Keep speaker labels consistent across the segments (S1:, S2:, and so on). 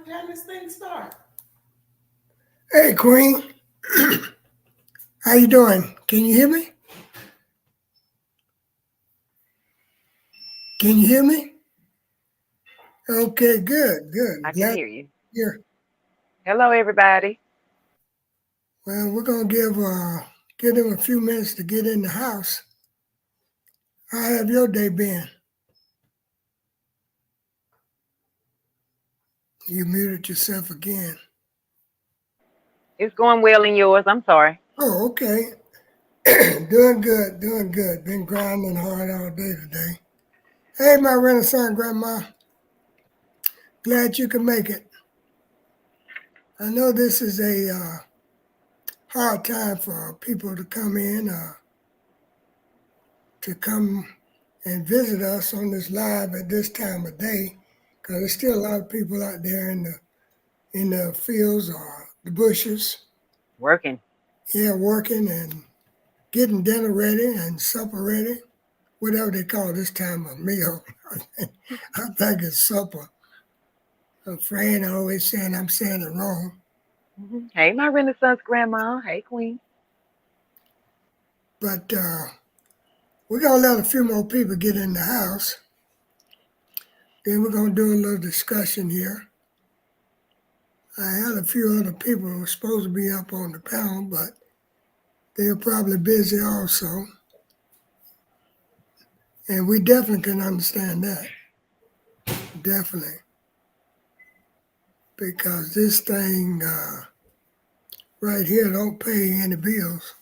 S1: time this thing start?
S2: Hey, Queen. How you doing? Can you hear me? Can you hear me? Okay, good, good.
S3: I can
S2: Glad
S3: hear you.
S2: you're here.
S3: Hello, everybody.
S2: Well, we're gonna give them a few minutes to get in the house. How have your day been? You muted yourself again.
S3: It's going well in yours. I'm sorry.
S2: Oh, okay. Doing good, doing good. Been grinding hard all day today. Hey, my Renaissance grandma. Glad you can make it. I know this is a hard time for people to come in, to come and visit us on this live at this time of day, because there's still a lot of people out there in the fields or the bushes,
S3: Working.
S2: yeah, working and getting dinner ready and supper ready, whatever they call this time of meal. I think it's supper. A friend always saying I'm saying it wrong,
S3: Hey, my Renaissance grandma. Hey, Queen.
S2: but we're gonna let a few more people get in the house. Then we're gonna do a little discussion here. I had a few other people who were supposed to be up on the panel, but they're probably busy also. And we definitely can understand that. Definitely. Because this thing right here don't pay any bills,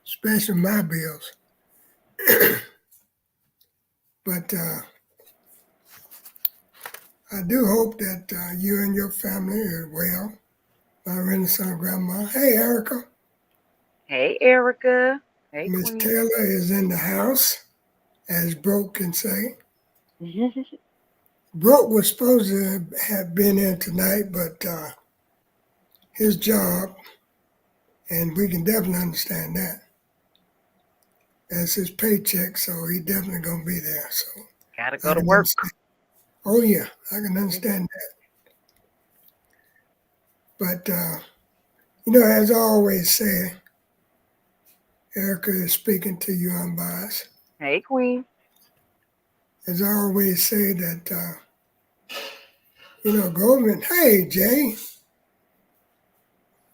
S2: especially my bills. But I do hope that you and your family are well. My Renaissance grandma. Hey, Erica.
S3: Hey, Erica. Hey,
S2: Miss
S3: Queen.
S2: Taylor is in the house, as Broke can say. Broke was supposed to have been in tonight, but his job, and we can definitely understand that. That's his paycheck, so he definitely gonna be there. So
S3: Gotta
S2: I
S3: go to
S2: can
S3: work.
S2: understand. Oh yeah, I can understand that. But as I always say, Erica is speaking to you unbiased.
S3: Hey, Queen.
S2: As I always say that, Goldman. Hey Jay,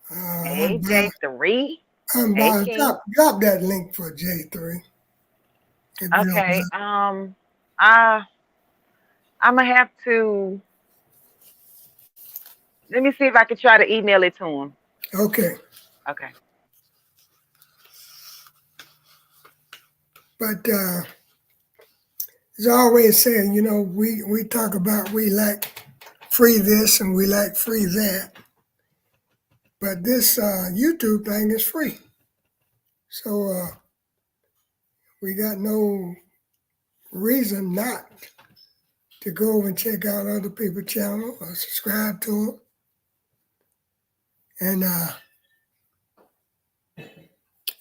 S3: Hey,
S2: unbiased.
S3: J3. Hey,
S2: Unbiased.
S3: King.
S2: Drop that link for J3 if you don't
S3: Okay.
S2: mind.
S3: I I'm gonna have to. Let me see if I can try to email it to him.
S2: Okay,
S3: Okay.
S2: but as I always say, we talk about we like free this and we like free that, but this YouTube thing is free. So we got no reason not to go and check out other people's channel or subscribe to them. And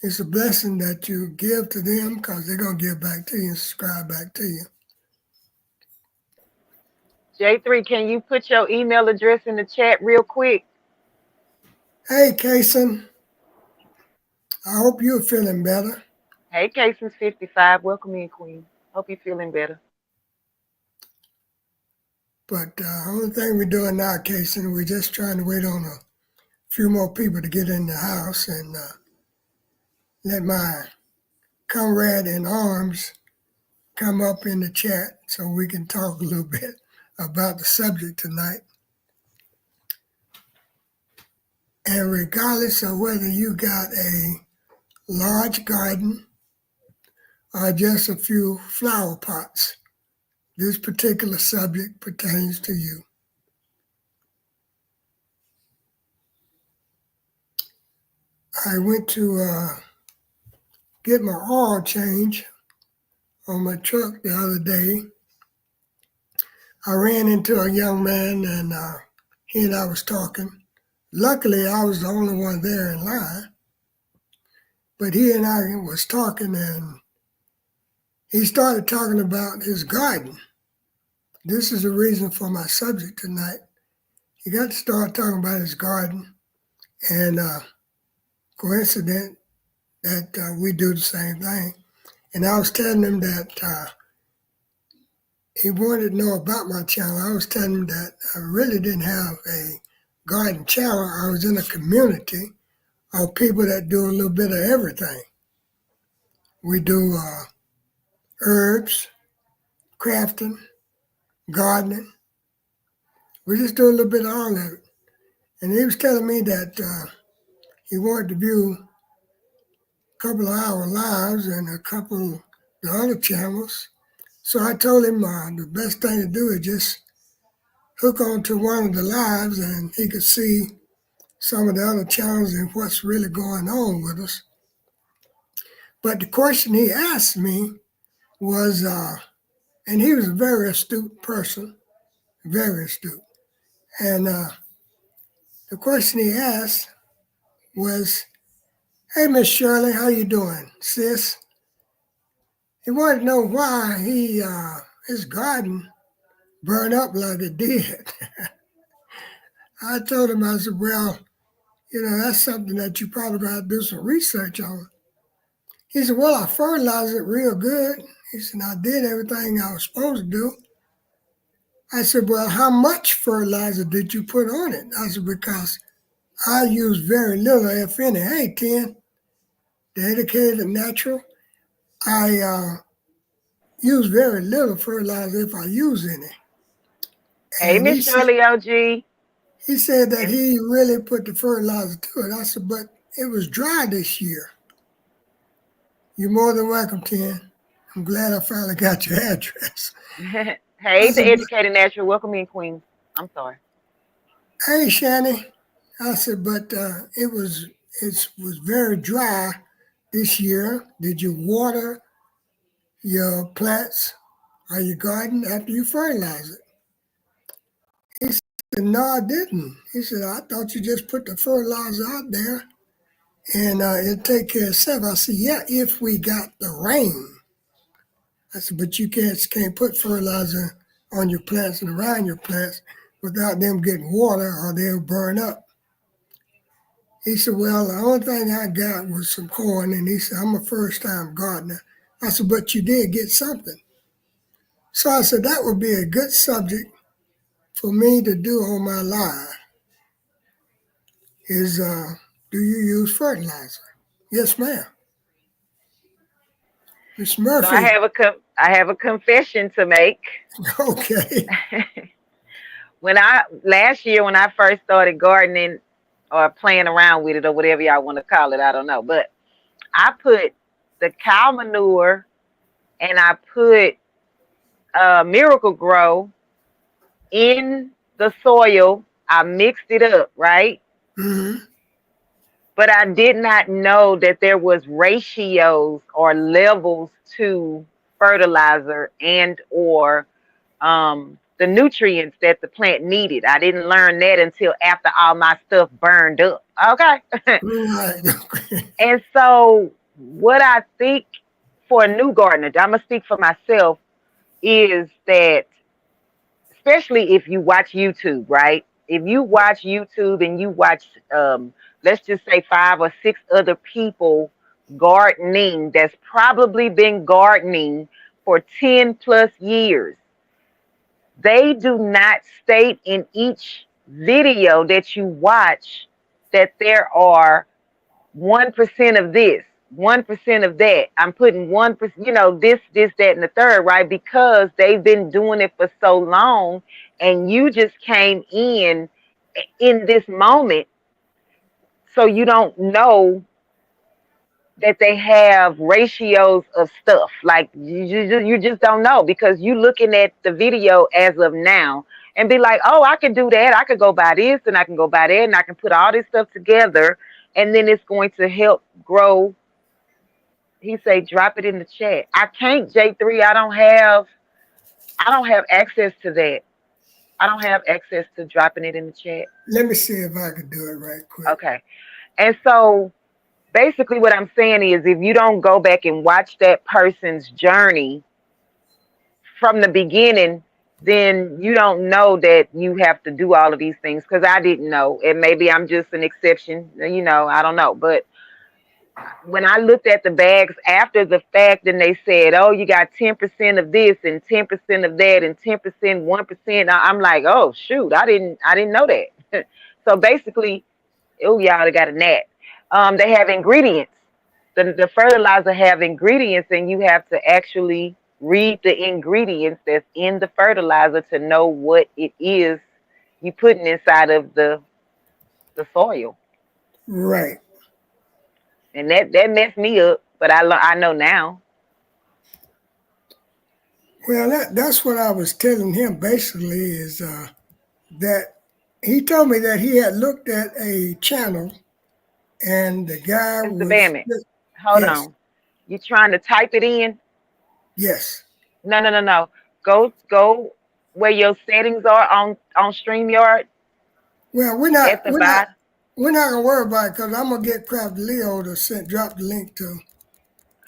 S2: it's a blessing that you give to them because they're going to give back to you and subscribe back to you.
S3: J3, can you put your email address in the chat real quick?
S2: Hey, Kason, I hope you're feeling better.
S3: Hey, Cason's 55. Welcome in, Queen. Hope you're feeling better.
S2: But only thing we're doing now, Kason, we're just trying to wait on a few more people to get in the house and let my comrade in arms come up in the chat so we can talk a little bit about the subject tonight. And regardless of whether you got a large garden or just a few flower pots, this particular subject pertains to you. I went to get my oil change on my truck the other day. I ran into a young man and he and I was talking. Luckily, I was the only one there in line, but he and I was talking and he started talking about his garden. this is the reason for my subject tonight. He got to start talking about his garden, and coincident that we do the same thing. And I was telling him that he wanted to know about my channel. I was telling him that I really didn't have a garden channel. I was in a community of people that do a little bit of everything. We do herbs, crafting, gardening. We just do a little bit of all of it. And he was telling me that he wanted to view a couple of our lives and a couple of the other channels. So I told him the best thing to do is just hook onto one of the lives and he could see some of the other channels and what's really going on with us. But the question he asked me was, and he was a very astute person, very astute. And the question he asked was, "Hey, Miss Shirley, how you doing, sis?" He wanted to know why his garden burned up like it did. I told him, I said, well, that's something that you probably got to do some research on. He said, well, I fertilized it real good. He said, I did everything I was supposed to do. I said, well, how much fertilizer did you put on it? I said, because I use very little, if any. Hey, Ken, dedicated and natural. I use very little fertilizer if I use any.
S3: Hey,
S2: And
S3: Miss Shirley OG.
S2: he said that
S3: And
S2: he really put the fertilizer to it. I said, but it was dry this year. You're more than welcome, Ken. I'm glad I finally got your address. I
S3: hey, the
S2: said,
S3: educated natural. Welcome in, Queens. I'm sorry.
S2: hey, Shanny. I said, but it was very dry this year. Did you water your plants or your garden after you fertilize it? He said, no, I didn't. He said, I thought you just put the fertilizer out there and it'll take care of itself. I said, yeah, if we got the rain. I said, but you can't put fertilizer on your plants and around your plants without them getting water or they'll burn up. He said, well, the only thing I got was some corn. And he said, I'm a first time gardener. I said, but you did get something. So I said, that would be a good subject for me to do on my live is do you use fertilizer? Yes, ma'am. Miss
S3: So I
S2: Murphy.
S3: have a confession to make.
S2: Okay.
S3: When I last year when I first started gardening or playing around with it or whatever y'all want to call it, I don't know. But I put the cow manure and I put Miracle Grow in the soil. I mixed it up, right?
S2: Mm-hmm.
S3: But I did not know that there was ratios or levels to fertilizer and or the nutrients that the plant needed. I didn't learn that until after all my stuff burned up. Okay.
S2: Right.
S3: And so what I think for a new gardener, I'm gonna speak for myself, is that especially if you watch YouTube, right? If you watch YouTube and you watch, let's just say 5 or 6 other people gardening that's probably been gardening for 10 plus years, they do not state in each video that you watch that there are 1% of this, 1% of that. I'm putting 1%, this, that, and the third, right? Because they've been doing it for so long, and you just came in this moment, so you don't know that they have ratios of stuff. Like you just don't know because you looking at the video as of now and be like, oh, I can do that. I could go buy this and I can go buy that and I can put all this stuff together and then it's going to help grow. He say, drop it in the chat. I can't, J3. I don't have access to that. I don't have access to dropping it in the chat.
S2: Let me see if I can do it right quick.
S3: Okay. And so basically what I'm saying is if you don't go back and watch that person's journey from the beginning, then you don't know that you have to do all of these things, because I didn't know. And maybe I'm just an exception, I don't know. But when I looked at the bags after the fact and they said, oh, you got 10% of this and 10% of that and 10%, 1%, I'm like, oh shoot, I didn't know that. So basically, oh y'all, they got a gnat. They have ingredients. The fertilizer have ingredients, and you have to actually read the ingredients that's in the fertilizer to know what it is you putting inside of the soil.
S2: Right.
S3: And that messed me up, but I know now.
S2: Well, that's what I was telling him basically is that he told me that he had looked at a channel and the guy
S3: Mr.
S2: was,
S3: Bammett, hold
S2: yes,
S3: on. You trying to type it in?
S2: yes.
S3: No, no, no, no. Go where your settings are on StreamYard
S2: Well,
S3: at the bottom.
S2: we're not gonna worry about it because I'm gonna get Craft Leo to drop the link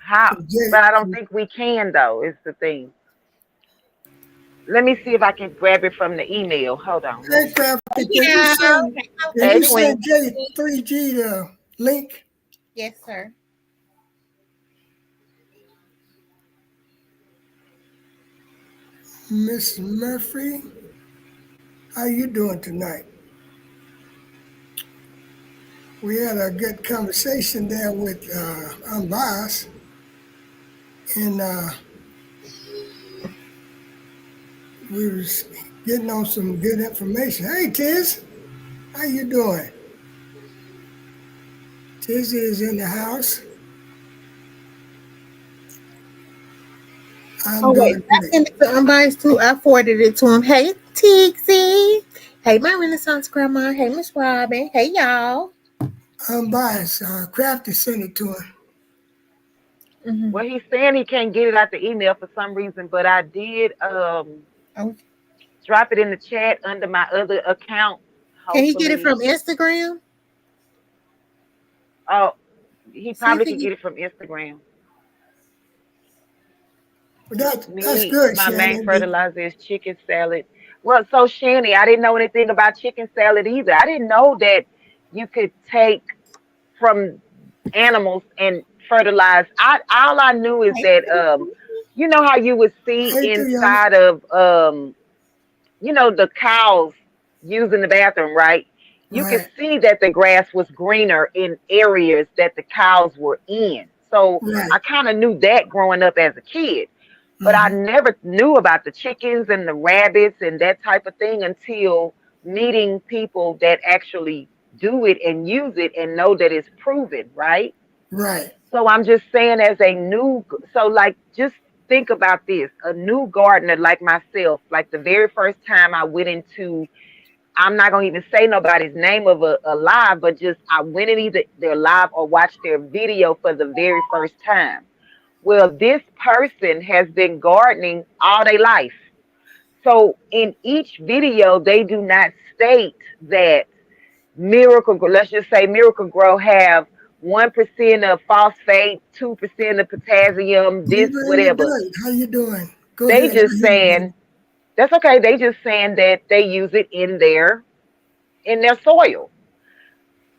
S3: How?
S2: to Jay.
S3: But I don't think we can though. Is the thing. Let me see if I can grab it from the email. Hold on. Let
S2: Hey,
S3: me see.
S2: Crafty,
S1: Yeah.
S2: can
S3: Hey,
S2: you
S3: Queen.
S2: send Jay 3G the link?
S1: Yes, sir.
S2: Miss Murphy, how you doing tonight? We had a good conversation there with Unbiased, and we was getting on some good information. Hey, Tiz, how you doing? Tiz is in the house. I'm
S1: Oh wait,
S2: doing
S1: I
S2: great.
S1: sent it to Unbiased too. I forwarded it to him. Hey, Tixie. Hey, my Renaissance grandma. Hey, Miss Robin. Hey, y'all.
S2: Unbiased, Crafty sent it to him.
S1: Mm-hmm.
S3: Well, he's saying he can't get it out the email for some reason, but I did
S1: Oh,
S3: drop it in the chat under my other account.
S1: can he get it
S3: Hopefully,
S1: from Instagram?
S3: oh, he
S1: See if
S3: probably
S1: he
S3: could get
S1: can.
S3: it from Instagram.
S2: But that's
S3: Me,
S2: good,
S3: my main
S2: Shannon.
S3: fertilizer is chicken salad. Well, so Shanny, I didn't know anything about chicken salad either. I didn't know that you could take from animals and fertilize. All I knew is
S1: Hey,
S3: that you know how you would see
S2: Hey, too, Yana.
S3: inside of the cows using the bathroom, right? You could
S2: Right,
S3: see that the grass was greener in areas that the cows were in. So
S2: right.
S3: I kind of knew that growing up as a kid, but I
S2: Mm-hmm.
S3: never knew about the chickens and the rabbits and that type of thing until meeting people that actually do it and use it and know that it's proven, right?
S2: Right,
S3: So I'm just saying, so like, just think about this: a new gardener like myself, like the very first time I went into, I'm not gonna even say nobody's name of a live, but just I went in either their live or watched their video for the very first time. Well, this person has been gardening all their life. So in each video, they do not state that let's just say Miracle Grow have 1% of phosphate, 2% of potassium, this,
S2: you're
S3: whatever.
S2: good. How you doing? Go
S3: They
S2: ahead. How
S3: just
S2: you doing?
S3: saying that's okay. They just saying that they use it in their soil,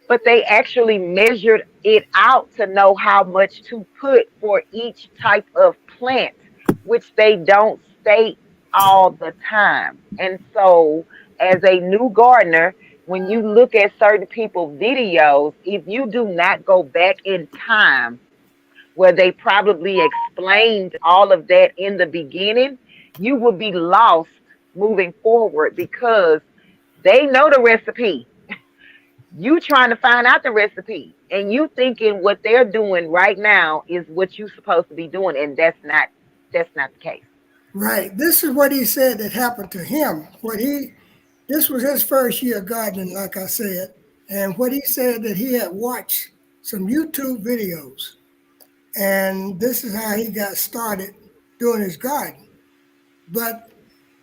S3: but they actually measured it out to know how much to put for each type of plant, which they don't state all the time. And so, as a new gardener, when you look at certain people videos, if you do not go back in time where they probably explained all of that in the beginning, you will be lost moving forward, because they know the recipe. You trying to find out the recipe, and you thinking what they're doing right now is what you're supposed to be doing, and that's not the case.
S2: Right. This is what he said that happened to him. This was his first year gardening, like I said, and what he said that he had watched some YouTube videos, and this is how he got started doing his garden. But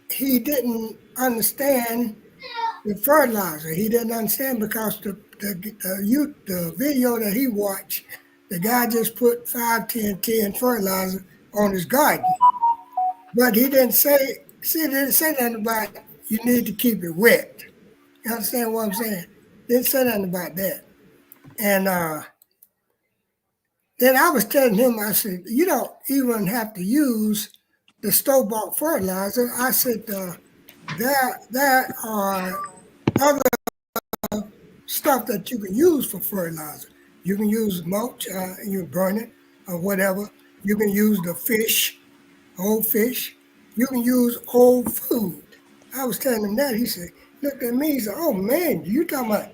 S2: he didn't understand the fertilizer. He didn't understand because the video that he watched, the guy just put 5, 10, 10 fertilizer on his garden. But he didn't See, they didn't say nothing about you need to keep it wet. You understand what I'm saying? They didn't say nothing about that. And then I was telling him, I said, you don't even have to use the store-bought fertilizer. I said, there are other stuff that you can use for fertilizer. You can use mulch, you burn it or whatever. You can use the fish, old fish. You can use old food. I was telling him that. He said, looked at me, he said, oh man, you talking about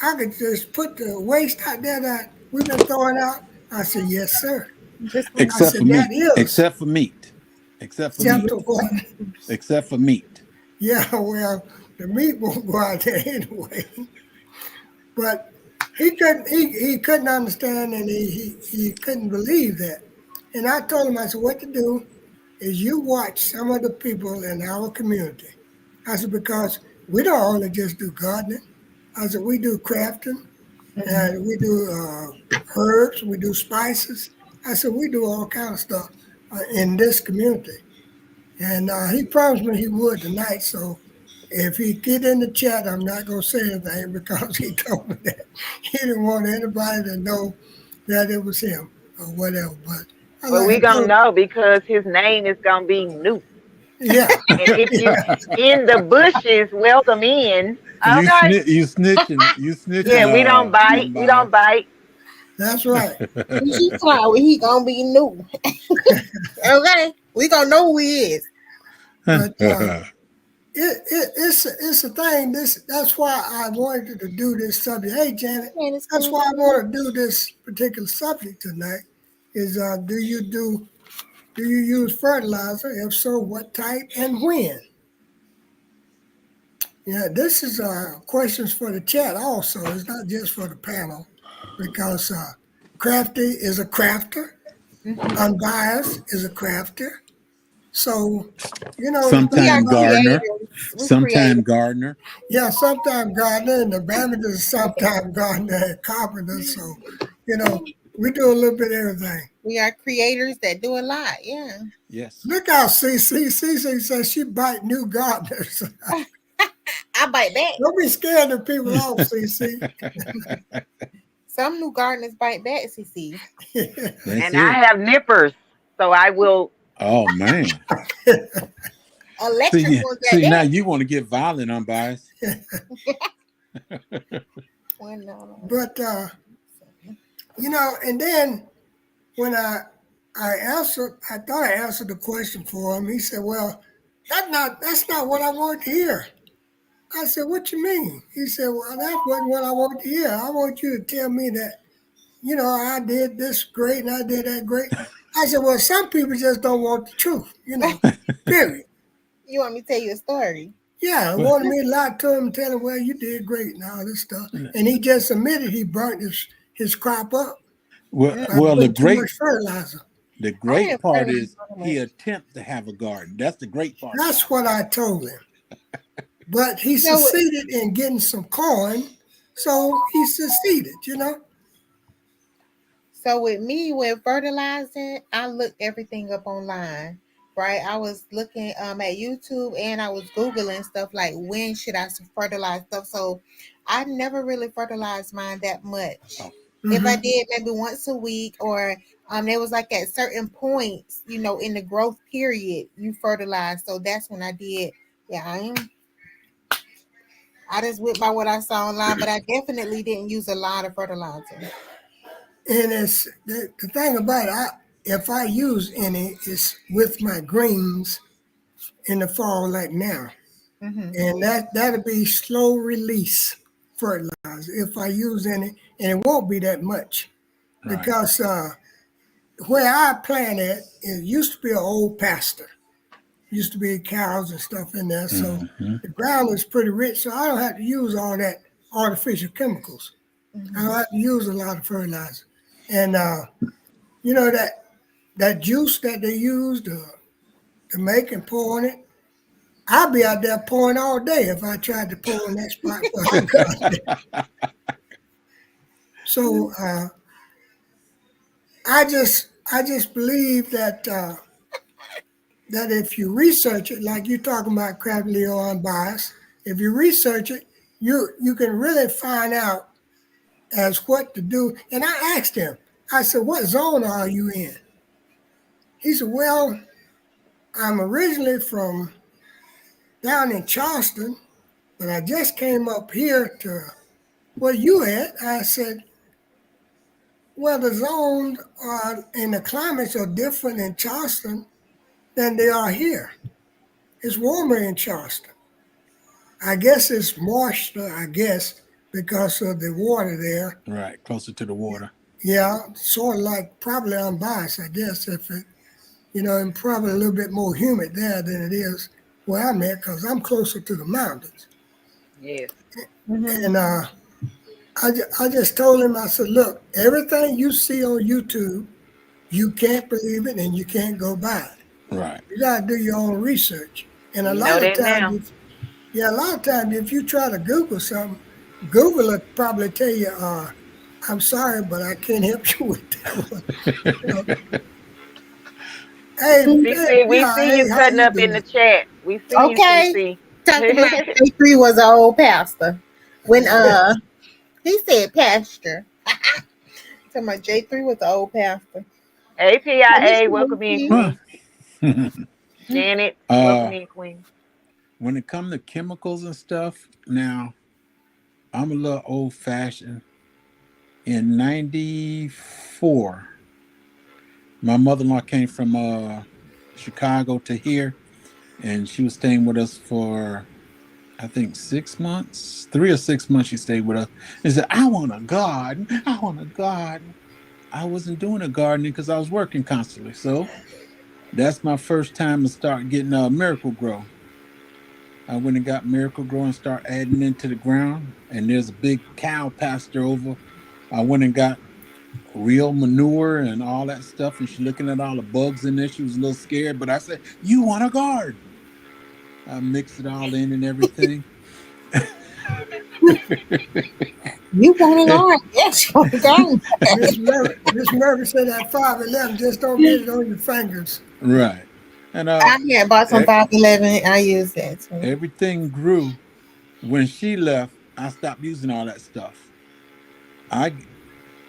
S2: I could just put the waste out there that we've been throwing out? I said, yes, sir.
S1: Just
S2: I
S4: Except
S2: said,
S4: for
S2: that
S4: meat.
S2: is
S4: Except for meat. Except for
S2: except
S4: meat.
S2: for what?
S4: Except for meat.
S2: Yeah, well, the meat won't go out there anyway. But he couldn't understand and he couldn't believe that. And I told him, I said, what to do is you watch some of the people in our community. I said, because we don't only just do gardening. I said, we do crafting and we do herbs, we do spices. I said, we do all kind of stuff in this community. And he promised me he would tonight. So if he get in the chat, I'm not going to say anything because he told me that he didn't want anybody to know that it was him or whatever. But
S3: Well,
S2: like
S3: we
S2: I
S3: gonna
S2: told him,
S3: know because his name is gonna be New.
S2: yeah,
S3: And if you
S2: yeah,
S3: in the bushes, welcome in.
S4: You
S3: Okay.
S4: you snitching. You
S3: Yeah,
S4: snitching.
S3: we don't bite. We don't
S4: Unbiased.
S3: bite.
S2: that's right.
S1: she cloud, he gonna be new. Okay, we gonna know who he is.
S2: But it's a thing. That's why I wanted to do this subject. Hey, Janet,
S1: Man, it's
S2: that's
S1: cool.
S2: why I want to do this particular subject tonight. Is do you use fertilizer? If so, what type and when? Yeah, this is questions for the chat also. It's not just for the panel because Crafty is a crafter, Unbiased is a crafter. So, the
S1: We
S2: thing
S1: are
S4: Sometime
S2: about it,
S4: gardener.
S1: creators. We
S4: Sometime
S1: creators.
S4: gardener.
S2: yeah, sometimes gardener and the Bama is sometimes gardener and carpenter. So, you know, we do a little bit of everything.
S1: We are creators that do a lot. Yeah.
S4: Yes.
S2: Look out, CC. CC says she bite new gardeners.
S1: I bite back.
S2: Don't be scared of people off, CC.
S1: Some new gardeners bite back, CC.
S4: That's
S3: And I
S4: it.
S3: have nippers, so I will.
S4: Oh man.
S1: Electric
S4: See,
S1: ones at
S4: see now
S1: that.
S4: you want to get violent, Unbiased.
S1: Well, no.
S2: But and then when I answered, I thought I answered the question for him. He said, "Well, that's not what I want to hear." I said, "What you mean?" He said, "Well, that wasn't what I want to hear. I want you to tell me that I did this great and I did that great." I said, "Well, some people just don't want the truth, period."
S1: You want me to tell you a story?
S2: Yeah, I wanted me to lie to him and tell him, "Well, you did great and all this stuff." And he just admitted he burnt his crop up
S4: Well,
S2: by
S4: well, the
S2: putting too
S4: great
S2: much fertilizer.
S4: the
S1: I
S4: great
S1: didn't
S4: part
S1: burn it
S4: is
S1: so
S4: he
S1: much.
S4: attempt to have a garden. That's the great part
S2: That's
S4: about
S2: what I told him. But he
S1: No,
S2: succeeded in getting some corn, so he succeeded.
S1: so with me, with fertilizing, I looked everything up online. Right, I was looking at YouTube and I was googling stuff like when should I fertilize stuff. So I never really fertilized mine that much.
S4: it.
S1: If I
S2: Hmm.
S1: did, maybe once a week, or there was like at certain points, in the growth period, you fertilize. So that's when I did. Yeah, I just went by what I saw online, but I definitely didn't use a lot of fertilizer.
S2: And it's the thing about it, if I use any, it's with my greens in the fall like now.
S1: Hmm.
S2: And that'll be slow release fertilizer if I use any, and it won't be that much
S4: Right.
S2: because where I plant it used to be an old pasture. Used to be cows and stuff in there, so
S4: Hmm.
S2: the ground is pretty rich. So I don't have to use all that artificial chemicals. I
S1: Hmm.
S2: don't have to use a lot of fertilizer, and you know that juice that they use to make and pour on it. I'll be out there pouring all day if I tried to pour in that spot where I'm going. So I just believe that that if you research it, like you're talking about craftily or unbiased, if you research it, you can really find out as what to do. And I asked him, I said, "What zone are you in?" He said, "Well, I'm originally from down in Charleston, but I just came up here to where you at." I said, "Well, the zones are and the climates are different in Charleston than they are here. It's warmer in Charleston. I guess it's moisture, I guess, because of the water there.
S4: Right, closer to the water.
S2: Yeah, sort of like probably unbiased, I guess, if it, and probably a little bit more humid there than it is where I'm at, because I'm closer to the mountains."
S3: Yes.
S1: Mm-hmm.
S2: And I just told him, I said, "Look, everything you see on YouTube, you can't believe it and you can't go by it.
S4: Right.
S2: You got to do your own research." And a
S3: You
S2: lot
S3: know
S2: of
S3: that
S2: times,
S3: now.
S2: yeah, a lot of times if you try to Google something, Google will probably tell you, "I'm sorry, but I can't help you with that one." You know, hey,
S3: CC, we
S2: yeah,
S3: see you
S2: hey, how
S3: cutting
S2: you
S3: up in the
S2: doing?
S3: chat. We see you,
S1: Okay.
S3: CC.
S1: Talking about J3 was an old pastor. When he said pasture. Talking about J3 was an old pastor. So this
S3: APIA, welcome in,
S1: is
S4: Huh.
S3: Queen. Janet, welcome
S4: uh,
S3: in, Queen.
S4: when it comes to chemicals and stuff, now I'm a little old fashioned. In '94, my mother-in-law came from Chicago to here, and she was staying with us for I think 6 months, 3 or 6 months. She stayed with us and said, "I want a garden. I want a garden." I wasn't doing a gardening because I was working constantly. So that's my first time to start getting a Miracle Grow. I went and got Miracle Grow and start adding into the ground. And there's a big cow pasture over. I went and got real manure and all that stuff. And she looking at all the bugs in there. She was a little scared, but I said, "You want a garden?" I mixed it all in and everything.
S1: you want a guard? Yes, you want a guard.
S2: Miss Murphy said that 511, just don't get it on your fingers.
S4: Right. And
S1: I had bought some
S4: e-
S1: 511. I used that too.
S4: everything grew. When she left, I stopped using all that stuff. I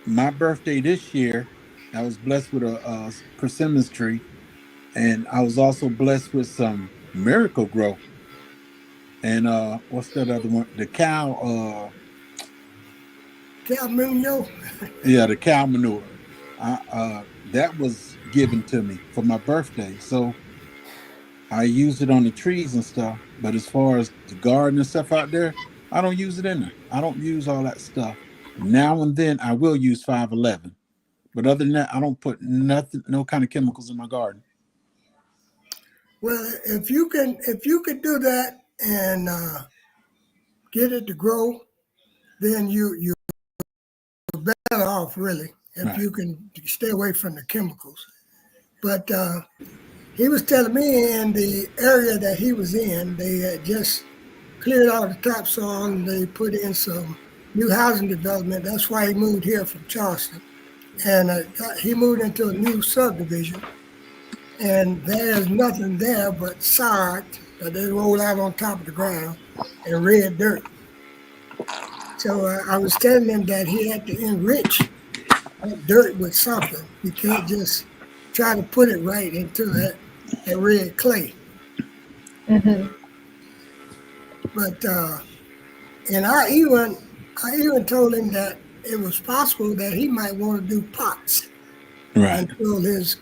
S4: My birthday this year, I was blessed with a persimmons tree, and I was also blessed with some Miracle Grow. And what's that other one? The cow.
S2: Cal Munoz.
S4: Yeah, the cow manure. That was given to me for my birthday, so I use it on the trees and stuff. But as far as the garden and stuff out there, I don't use it in there. I don't use all that stuff. Now and then I will use 511. But other than that, I don't put nothing, no kind of chemicals in my garden.
S2: Well, if you could do that and get it to grow, then you're better off really if
S4: Right.
S2: you can stay away from the chemicals. But he was telling me in the area that he was in, they had just cleared all the topsoil and they put in some new housing development. That's why he moved here from Charleston, and he moved into a new subdivision. And there's nothing there but sod that they roll out on top of the ground and red dirt. So I was telling him that he had to enrich that dirt with something. You can't just try to put it right into that red clay.
S1: Mm-hmm.
S2: But and I even told him that it was possible that he might want to do pots
S4: Right.
S2: until his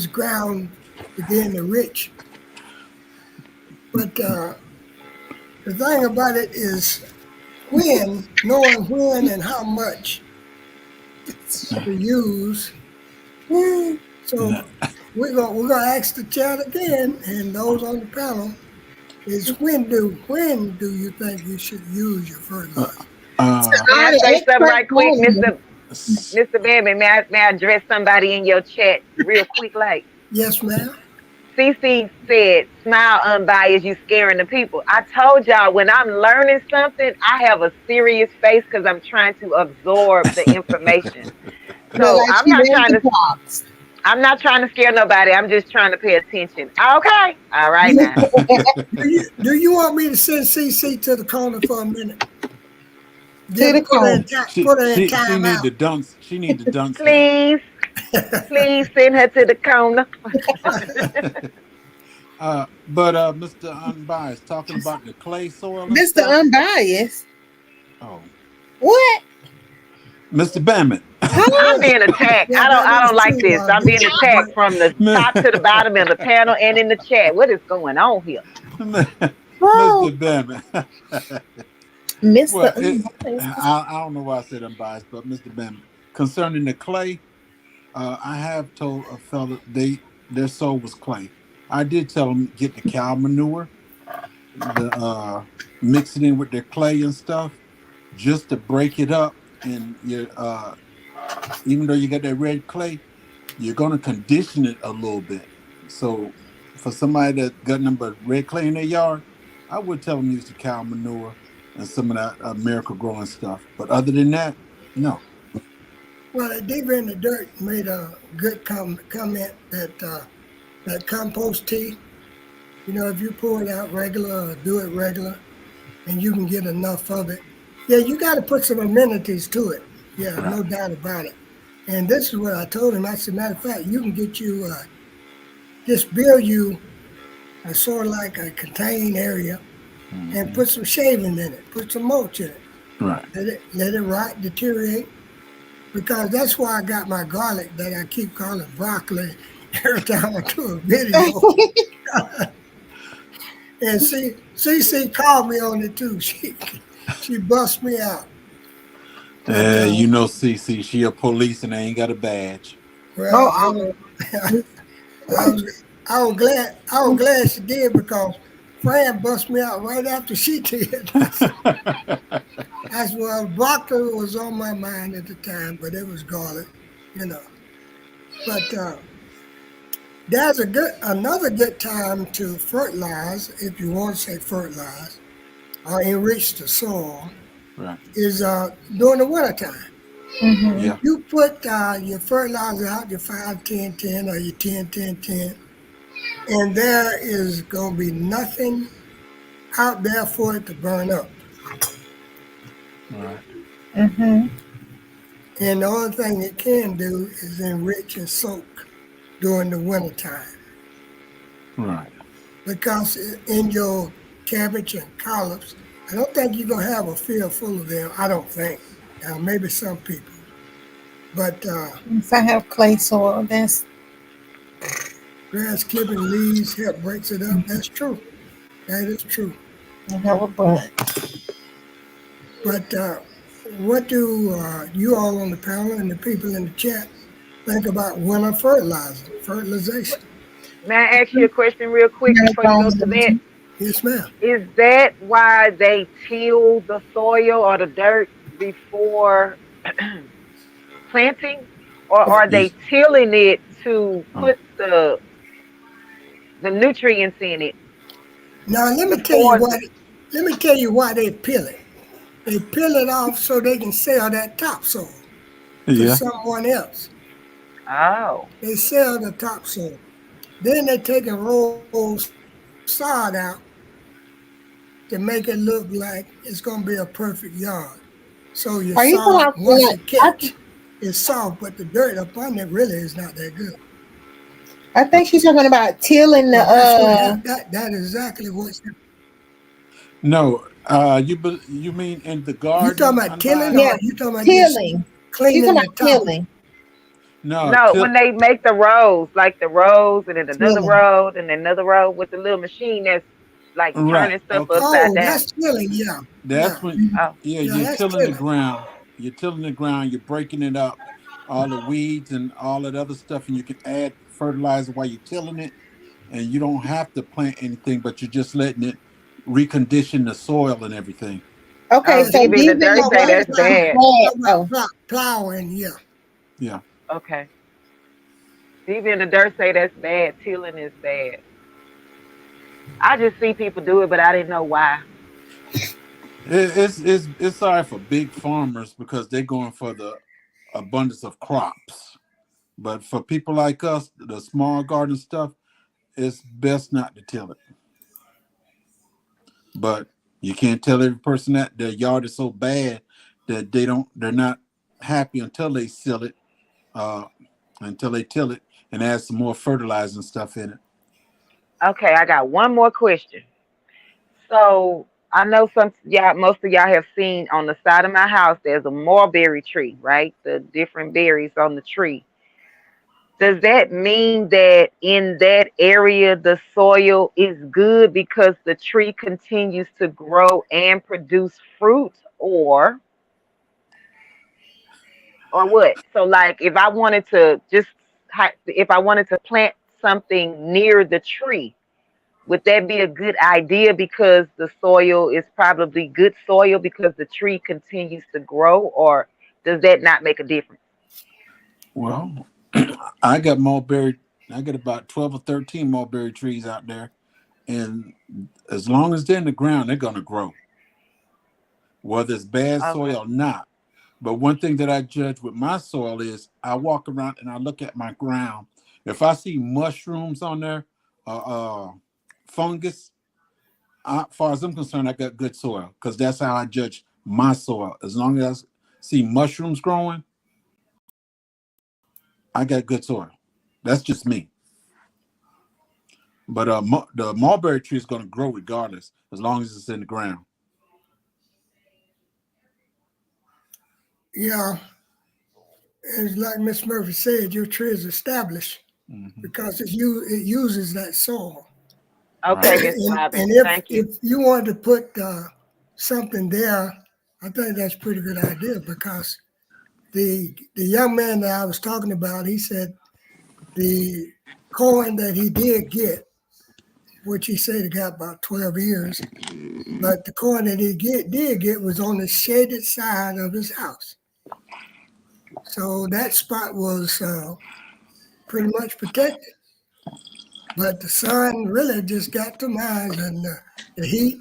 S2: ground began to rich. But the thing about it is knowing when and how much to use. So we're gonna ask the chat again, and those on the panel is when do you think you should use your
S4: Uh,
S2: fertilizer?
S4: uh,
S3: May
S1: All
S3: I
S1: the
S3: say something
S1: experts
S3: right quick,
S1: on it.
S3: Mr. Baby? May I address somebody in your chat real quick, like?
S2: Yes, ma'am.
S3: CC said, "Smile unbiased, you scaring the people." I told y'all when I'm learning something, I have a serious face because I'm trying to absorb the information.
S1: Look
S3: So
S1: like
S3: I'm
S1: she
S3: not
S1: ready
S3: trying
S1: to
S3: to
S1: box.
S3: I'm not trying to scare nobody. I'm just trying to pay attention. Okay. All right now.
S2: Do you want me to send CC to the corner for a minute?
S1: To the cone.
S4: she
S2: Put her in
S4: she need
S2: timeout.
S4: to dunk. She need to dunk that.
S3: Please, please send her to the corner.
S4: But Mr. Unbiased, talking about the clay soil and
S1: Mr.
S4: stuff.
S1: Unbiased.
S4: Oh,
S1: What?
S4: Mr. Bammett.
S3: I'm
S1: Huh?
S3: being attacked.
S2: Yeah,
S3: I
S2: that is
S3: don't like
S2: true,
S3: this. I'm being
S2: Bishop.
S3: attacked
S2: But
S3: from the top to the bottom in the panel and in the chat. What is going on here?
S1: Oh,
S4: Mr. Bammett.
S1: Mr.
S4: Well,
S1: Unbiased.
S4: I don't know why I said unbiased, but Mr. Bammett, concerning the clay, I have told a fella their soul was clay. I did tell them get the cow manure, the mix it in with their clay and stuff, just to break it up. And you even though you got that red clay, you're gonna condition it a little bit. So for somebody that got number red clay in their yard, I would tell them use the cow manure and some of that miracle growing stuff. But other than that, no.
S2: well, Deep in the Dirt made a good comment that that compost tea. If you pour it out regular or do it regular, and you can get enough of it. Yeah, you got to put some amenities to it. Yeah,
S4: Right.
S2: no doubt about it. And this is what I told him. I said, matter of fact, you can get you just build you a sort of like a contained area and
S4: Hmm.
S2: put some shaving in it, put some mulch in it,
S4: Right.
S2: let it rot, deteriorate. Because that's why I got my garlic that I keep calling broccoli every time I do a video. And CC called me on it too. She bust me out. But
S4: You know, CC, she a police and they ain't got a badge.
S2: well, I was
S1: Oh,
S2: I was I was glad she did because Fran bust me out right after she did. That's well, broccoli was on my mind at the time, but it was garlic, you know. But there's another good time to fertilize, if you want to say fertilize or enrich the soil,
S4: Right.
S2: is during the wintertime.
S1: mm-hmm.
S4: Yeah.
S2: You put your fertilizer out, your 5-10-10 or your 10-10-10, and there is going to be nothing out there for it to burn up.
S4: Right.
S1: Mm-hmm.
S2: And the only thing it can do is enrich and soak during the wintertime.
S4: Right.
S2: Because in your cabbage and collards, I don't think you're going to have a field full of them. I don't think. Maybe some people. But
S1: If I have clay soil, that's
S2: grass clipping leaves help breaks it up. That's true. That is true.
S1: I have a bunch.
S2: But what do you all on the panel and the people in the chat think about winter fertilization?
S3: May I ask you a question real quick before you go to that?
S2: Yes, ma'am.
S3: Is that why they till the soil or the dirt before planting? Or
S2: Well,
S3: are
S4: You,
S3: they tilling it to
S4: oh,
S3: put the nutrients in it
S2: now
S3: before the,
S2: let me tell you why they peel it. They peel it off so they can sell that topsoil to
S4: yeah.
S2: someone else.
S3: oh.
S2: They sell the topsoil. Then they take and roll sod out to make it look like it's going to be a perfect yard. So your
S1: Are you
S2: sod,
S1: talking about
S2: once it
S1: like?
S2: catch, is soft, but the dirt up under it really is not that good.
S1: I think she's talking about tilling the.
S2: But that's what that exactly what's
S4: No. You mean in the
S2: you talking
S4: garden
S2: about tilling
S4: unbiased?
S1: Yeah,
S2: or you talking about just
S1: tilling. She's
S2: cleaning
S1: talking
S2: the
S1: about
S2: top?
S1: tilling.
S4: No.
S3: No, when they make the rows, like the rows and then another
S1: Tilling.
S3: row and another row with the little machine that's like
S4: Right.
S3: turning stuff
S4: Okay.
S3: upside
S2: Oh,
S3: down.
S2: that's tilling, yeah.
S4: That's
S2: Yeah.
S4: when.
S3: Oh,
S4: Yeah.
S2: Yeah,
S4: You're
S2: that's
S4: tilling the
S2: tilling.
S4: ground. You're tilling the ground. You're breaking it up, all the weeds and all that other stuff, and you can add fertilizer while you're tilling it, and you don't have to plant anything, but you're just letting it recondition the soil and everything.
S1: Okay,
S3: oh,
S2: That's
S1: so
S3: DB and
S2: true.
S3: the
S1: these in
S3: dirt
S1: the
S2: No,
S3: say
S2: but I'm
S1: dirt
S3: that's
S2: talking
S1: is
S2: about,
S3: bad.
S1: bad. Oh,
S2: plowing, yeah.
S4: Yeah.
S3: Okay. DB and the dirt say that's bad. Tilling is bad. I just see people do it, but I didn't know why.
S4: It's sorry for big farmers because they're going for the abundance of crops. But for people like us, the small garden stuff, it's best not to till it. But you can't tell every person that their yard is so bad that they're not happy until they seal it, uh, until they till it and add some more fertilizer and stuff in it.
S3: Okay, I got one more question. So I know some y'all, most of y'all have seen on the side of my house. There's a mulberry tree, right? The different berries on the tree. Does that mean that in that area the soil is good because the tree continues to grow and produce fruit, or what? So like if I wanted to if I wanted to plant something near the tree, would that be a good idea because the soil is probably good soil because the tree continues to grow, or does that not make a difference?
S4: Well, I got mulberry. I got about 12 or 13 mulberry trees out there, and as long as they're in the ground, they're gonna grow, whether it's bad
S3: Okay.
S4: soil or not. But one thing that I judge with my soil is I walk around and I look at my ground. If I see mushrooms on there, fungus, as far as I'm concerned, I got good soil because that's how I judge my soil. As long as I see mushrooms growing, I got good soil. That's just me. But the mulberry tree is going to grow regardless, as long as it's in the ground.
S2: Yeah, it's like Miss Murphy said, your tree is established
S4: Hmm.
S2: because it uses that soil.
S3: Okay,
S4: Right.
S3: Mr.
S2: And
S3: Robbins. Thank you.
S2: if you want to put something there, I think that's a pretty good idea because the young man that I was talking about, he said the corn that he did get, which he said he got about 12 years, but the corn that did get was on the shaded side of his house. So that spot was pretty much protected. But the sun really just got to mine, and the heat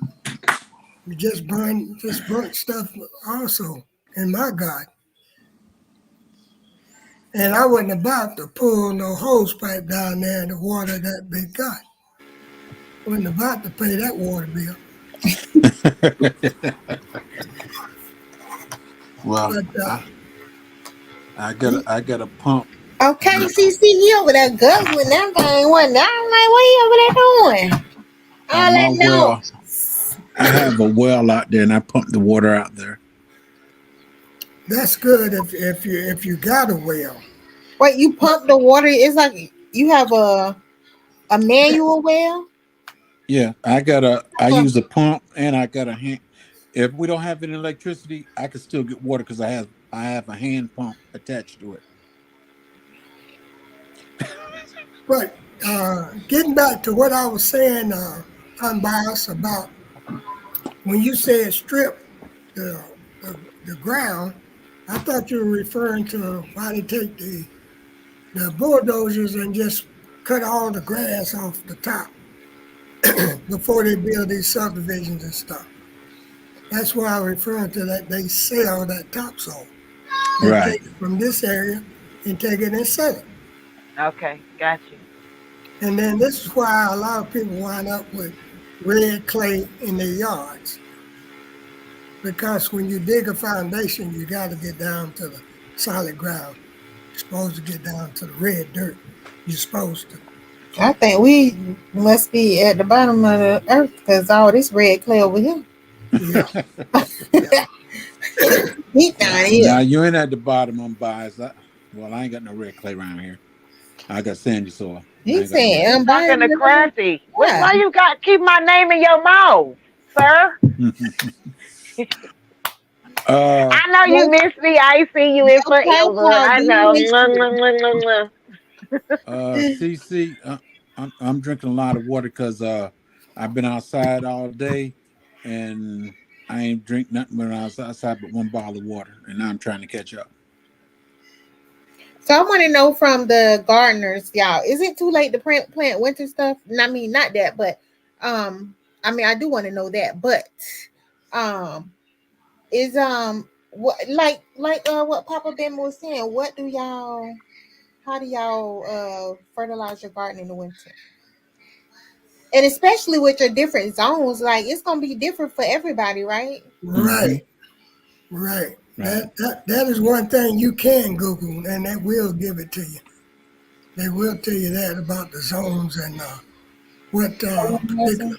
S2: just burnt stuff also in my garden. And I wasn't about to pull no hose pipe down there to water that big garden. Wasn't about to pay that water bill.
S4: Well,
S2: But he,
S4: I got a pump.
S1: Okay, CC, you over there guzzling that thing, wasn't it? I'm like, what you over there doing?
S4: On
S1: All
S4: my
S1: that
S4: well.
S1: noise.
S4: I have a well out there, and I pump the water out there.
S2: that's good if you got a well.
S1: Wait, you
S2: But
S1: pump the water? It's like you have a manual well?
S4: Yeah, I
S1: Uh,
S4: use a pump, and I got a hand. If we don't have any electricity, I can still get water because I have a hand pump attached to it.
S2: but getting back to what I was saying, unbiased about when you said strip the ground, I thought you were referring to why they take the bulldozers and just cut all the grass off the top before they build these subdivisions and stuff. That's why I'm referring to that they sell that topsoil. They take
S4: Right.
S2: it from this area and take it and sell it.
S3: Okay, got you.
S2: And then this is why a lot of people wind up with red clay in their yards. Because when you dig a foundation, you got to get down to the solid ground. You're supposed to get down to the red dirt. You're supposed to.
S1: I think we must be at the bottom of the earth because all this red clay over here.
S2: Yeah, yeah.
S1: Heat down
S4: Now
S1: here.
S4: you ain't at the bottom. I'm biased. Well, I ain't got no red clay around here. I got sandy soil. I
S1: He
S4: ain't got no
S1: said,
S4: red
S1: I'm
S4: clay.
S1: buying
S3: Talking to
S1: it.
S3: Crafty.
S1: Yeah.
S3: Why you got keep my name in your mouth, sir?
S4: uh,
S3: I know you
S1: Your,
S3: miss me. I ain't seen you in
S1: your
S3: forever.
S1: papa
S3: I
S1: do
S3: know.
S1: miss
S3: Mwah,
S1: you.
S3: mwah, mwah, mwah,
S4: CC, I'm drinking a lot of water because I've been outside all day, and I ain't drink nothing when I was outside but one bottle of water, and now I'm trying to catch up.
S1: So I want to know from the gardeners, y'all, is it too late to plant winter stuff? I mean, not that, but um, I mean, I do want to know that, but um, is what like what Papa Ben was saying? What do y'all? How do y'all fertilize your garden in the winter? And especially with your different zones, like it's gonna be different for everybody, right?
S2: Right,
S4: Mm-hmm.
S2: right.
S4: Right.
S2: That is one thing you can Google, and they will give it to you. They will tell you that about the zones and what particular,
S1: Fertilizer.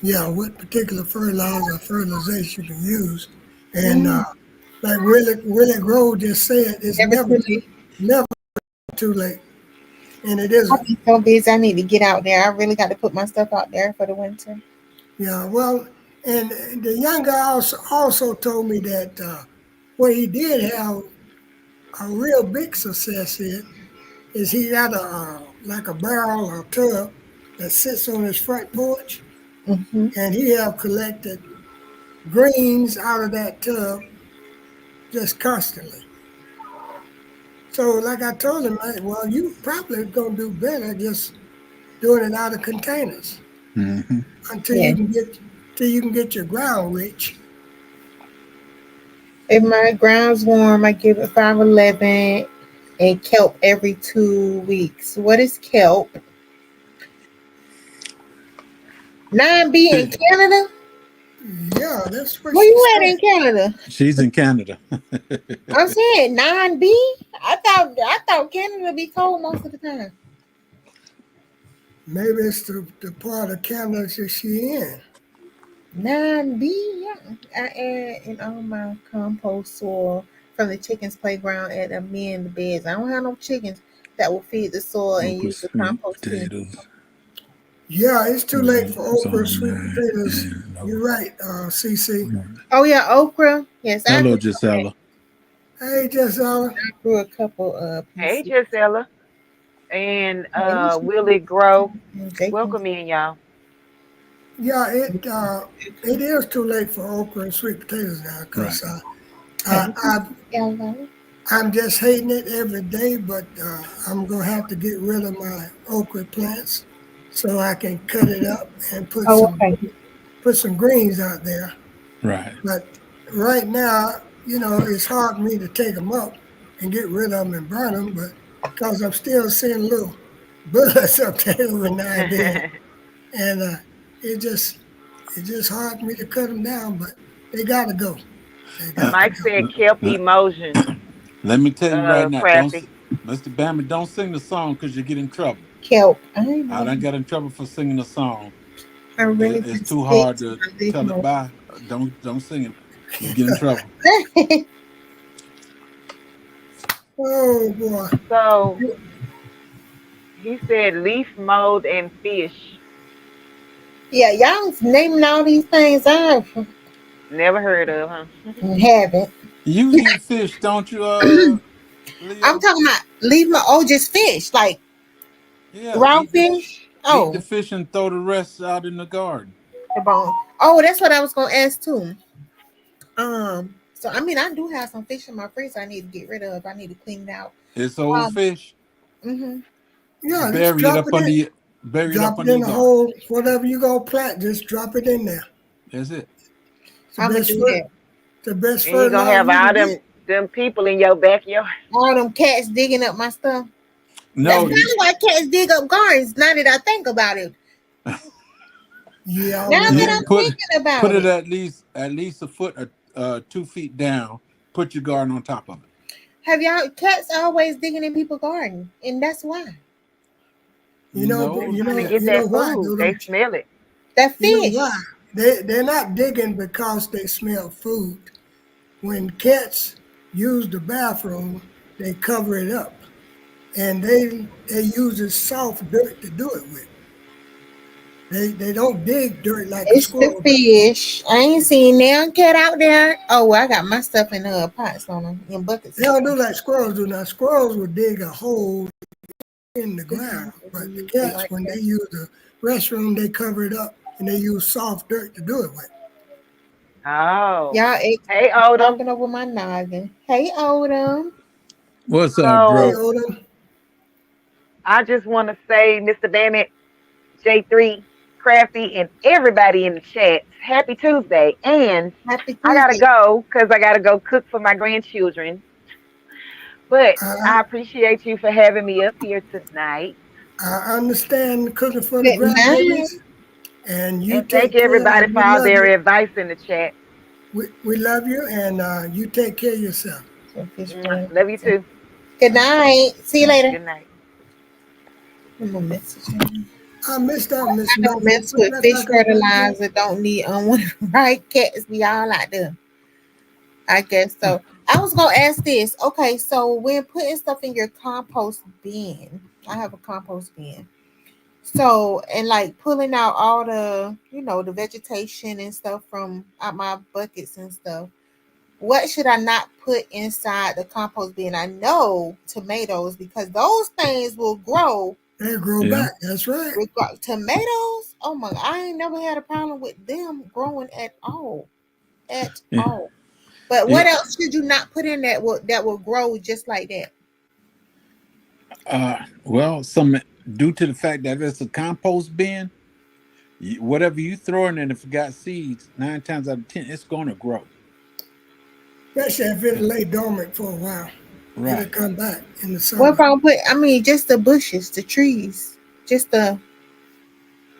S2: yeah, what particular fertilizer or fertilization you can use. And
S1: Mm,
S2: like Willie Grove just said, it's
S1: never too late.
S2: never too late, and it
S1: I've
S2: isn't.
S1: been so busy. I need to get out there. I really got to put my stuff out there for the winter.
S2: Yeah, well, and the young guy also told me that what he did have a real big success in is he got a like a barrel or tub that sits on his front porch,
S1: Hmm.
S2: and he have collected greens out of that tub just constantly. So, like I told him, well, you probably gonna do better just doing it out of containers
S4: Mm-hmm.
S2: until
S1: Yeah.
S2: you can get till you can get your ground rich.
S1: If my ground's warm, I give it 511 and kelp every 2 weeks. What is kelp? 9B in Canada?
S2: Yeah, that's what
S1: Where
S2: she
S1: you at
S2: said.
S1: in Canada?
S4: She's in Canada.
S1: I'm saying 9B. I thought Canada be cold most of the time.
S2: Maybe it's the part of Canada that she in.
S1: 9B. Yeah. I add in all my compost soil from the chickens' playground and amend the beds. I don't have no chickens that will feed the soil and
S4: Okra,
S1: use the
S4: sweet
S1: compost too.
S4: potatoes,
S2: Yeah, it's too late for okra,
S4: zone
S2: sweet
S4: 9,
S2: potatoes.
S4: and
S2: You're right, CC.
S1: Oh yeah, okra. Yes, I
S4: hello,
S1: grew some of that.
S4: Gisela.
S2: Hey, just
S1: I grew a couple
S3: Hey,
S1: pieces.
S3: Gisela and
S1: Hey,
S3: Will it grow?
S1: Jenkins.
S3: Welcome in, y'all.
S2: yeah, it is too late for okra and sweet potatoes now
S4: Right.
S2: because I,
S1: Hey,
S2: I
S1: yellow.
S2: I'm just hating it every day, but I'm gonna have to get rid of my okra plants so I can cut it up and
S1: Oh, okay.
S2: put some greens out there.
S4: Right.
S2: But right now, it's hard for me to take them up and get rid of them and burn them, but because I'm still seeing little buds up there every now and then, and it just it's just hard for me to cut them down. But they gotta go. They
S4: Uh,
S2: got to
S3: Mike
S2: go.
S3: said kelp
S4: l-
S3: emulsion,
S4: let me tell you right now,
S3: crafty.
S4: Mr. Bammy, don't sing the song because you get in trouble.
S1: Kelp. I ain't
S4: I
S1: know.
S4: done got in trouble for singing the song.
S1: I really
S4: It's
S1: just
S4: too
S1: stick
S4: hard
S1: to
S4: to
S1: my leaf
S4: tell it
S1: mode.
S4: by. Don't sing it. You get in trouble.
S2: Oh boy.
S3: So he said leaf mold and fish.
S1: Yeah, y'all naming all these things I
S3: Never heard of, huh?
S1: haven't.
S4: You eat fish, don't you,
S1: I'm
S4: Leo?
S1: talking about leave my oh just fish, like
S4: Yeah,
S1: raw fish.
S4: eat the
S1: Oh,
S4: fish and throw the rest out in the garden.
S1: the bone. Oh, that's what I was gonna ask too. So I mean I do have some fish in my freezer I need to get rid of. I need to clean it out.
S4: It's old
S1: Um,
S4: fish.
S1: mm-hmm.
S2: Yeah, just
S4: Bury it up under your bury it up
S2: drop it
S4: under
S2: in
S4: your
S2: the
S4: garden.
S2: hole. Whatever you gonna plant, just drop it in there.
S4: That's it.
S2: It's
S1: I'm gonna do that.
S2: the best
S3: And you're gonna
S2: fertilizer
S3: have
S2: you
S3: all
S2: can get.
S3: them people in your backyard.
S1: All them cats digging up my stuff. That's
S4: No,
S2: Oh,
S1: probably why cats dig up gardens. Now that I think about it.
S2: yeah,
S1: Now that
S2: well,
S4: you
S1: I'm thinking
S4: put
S1: about
S4: it
S1: it.
S4: at least a foot 2 feet down. Put your garden on top of it.
S1: Have y'all cats always digging in people's garden, and that's why
S2: but
S3: They
S4: No,
S3: trying to get
S2: you know
S3: that
S2: why,
S3: food. They
S2: don't you?
S3: smell it.
S1: that
S2: You know why?
S1: fish.
S2: They're not digging because they smell food. When cats use the bathroom, they cover it up, and they use this soft dirt to do it with. They don't dig dirt like a
S1: It's the
S2: squirrel does.
S1: fish. I ain't seen now cat out there. Oh, well, I got my stuff in pots on them in buckets.
S2: They don't do like squirrels do. Now squirrels will dig a hole in the
S1: This
S2: ground,
S1: one is
S2: but the
S1: usually
S2: cats,
S1: like
S2: when
S1: that.
S2: they use the restroom, they cover it up and they use soft dirt to do it with.
S3: Oh.
S1: Y'all ate
S3: Hey, Odom.
S1: talking over my noggin. Hey, Odom.
S4: what's up,
S2: Hey,
S3: So
S4: bro?
S2: Odin.
S3: I just want to say, Mr. Bennett, J3, Crafty, and everybody in the chat, happy Tuesday. And
S1: Happy
S3: I gotta
S1: Tuesday.
S3: go because I gotta go cook for my grandchildren. But
S2: I,
S3: I appreciate you for having me up here tonight.
S2: I understand cooking for the
S1: Good night.
S2: grandbabies, and you
S3: And thank
S2: take care.
S3: everybody
S2: And
S3: for
S2: we
S3: all
S2: love
S3: their
S2: you.
S3: advice in the chat.
S2: We love you, and you take care of yourself.
S1: So fish
S3: Mwah. Love you
S1: fertilizer.
S3: too.
S1: Good
S4: All right.
S1: night. See you
S4: All right.
S1: later.
S3: Good night.
S1: I'm gonna message him.
S2: I missed out, Miss
S1: I don't
S2: Mildred.
S1: mess
S2: Put
S1: with
S2: that
S1: fish
S2: back up there again.
S1: fertilizer. Don't need unwanted right cats be all out there. I guess so. I was gonna ask this. Okay, so when putting stuff in your compost bin, I have a compost bin. So and like pulling out all the the vegetation and stuff from out my buckets and stuff. What should I not put inside the compost bin? I know tomatoes because those things will grow.
S2: They grow
S4: Yeah.
S2: back. That's right.
S1: Tomatoes, oh my! I ain't never had a problem with them growing at
S4: Yeah.
S1: all. But
S4: Yeah.
S1: what else should you not put in that will grow just like that?
S4: Well, some due to the fact that it's a compost bin, whatever you throw in it, if it got seeds, 9 times out of 10, it's going to grow.
S2: Especially if it lay dormant for a while. It'll
S4: Right.
S2: come back in the
S1: What if
S2: summer.
S1: I don't put? I mean, just the bushes, the trees, just the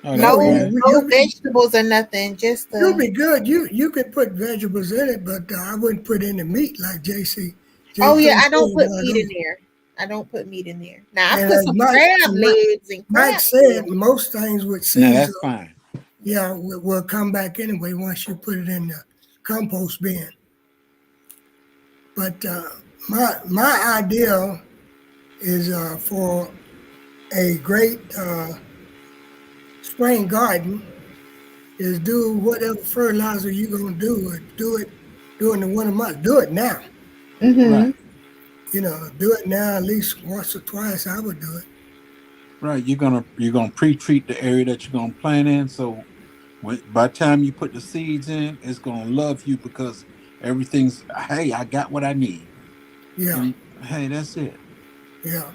S4: Oh,
S1: no
S4: that's
S2: Oh yeah,
S4: fine.
S1: no vegetables or nothing. Just
S2: you'll
S1: the.
S2: be good. You could put vegetables in it, but I wouldn't put any meat like
S1: Oh yeah,
S2: JC
S1: I don't
S2: said.
S1: put
S2: One of
S1: meat in
S2: those.
S1: there. I don't put meat in there. Now I
S2: And
S1: put
S2: as
S1: some crab legs and
S2: Mike
S1: crab
S2: said,
S1: legs.
S2: most things with
S4: No,
S2: seeds,
S4: that's fine.
S2: yeah, will come back anyway once you put it in the compost bin. But my ideal is for a great spring garden is do whatever fertilizer you're gonna do. Do it during the winter months. Do it now.
S1: Mm-hmm.
S4: Right.
S2: Do it now at least once or twice. I would do it.
S4: Right. You're gonna pre-treat the area that you're gonna plant in. So by the time you put the seeds in, it's gonna love you because everything's, hey, I got what I need.
S2: Yeah,
S4: And hey, that's it.
S2: yeah.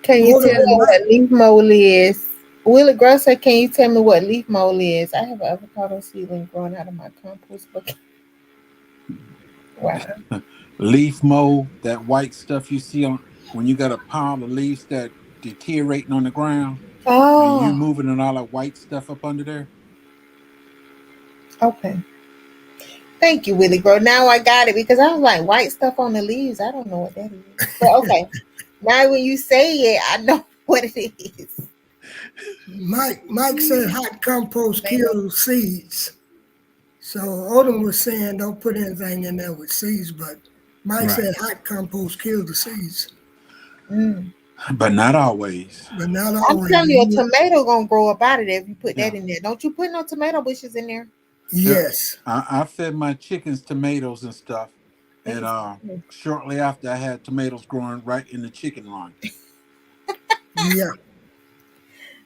S1: Can you tell
S2: Autumn and
S1: me
S2: Mike,
S1: what leaf mold is? Willie Grosser, can you tell me what leaf mold is? I have an avocado seedling growing out of my compost bucket. Wow.
S4: Leaf mold, that white stuff you see on when you got a pile of leaves that deteriorating on the ground and you
S1: Oh,
S4: moving and all that white stuff up under there.
S1: okay. Thank you, Willie Grow. Now I got it because I was like white stuff on the leaves. I don't know what that is. But okay. Now when you say it, I know what it is.
S2: Mike said hot compost
S1: Tomato.
S2: kills seeds. So Odom was saying don't put anything in there with seeds, but Mike
S4: Right.
S2: said hot compost kills the seeds,
S1: Mm.
S4: But not always.
S2: but not
S1: I'm
S2: always.
S1: telling you, a tomato gonna grow up out of there if you put that
S4: Yeah.
S1: in there. Don't you put no tomato bushes in there?
S4: Yeah.
S2: Yes,
S4: I fed my chickens tomatoes and stuff.
S1: They
S4: And
S1: was-
S4: shortly after I had tomatoes growing right in the chicken line.
S2: yeah.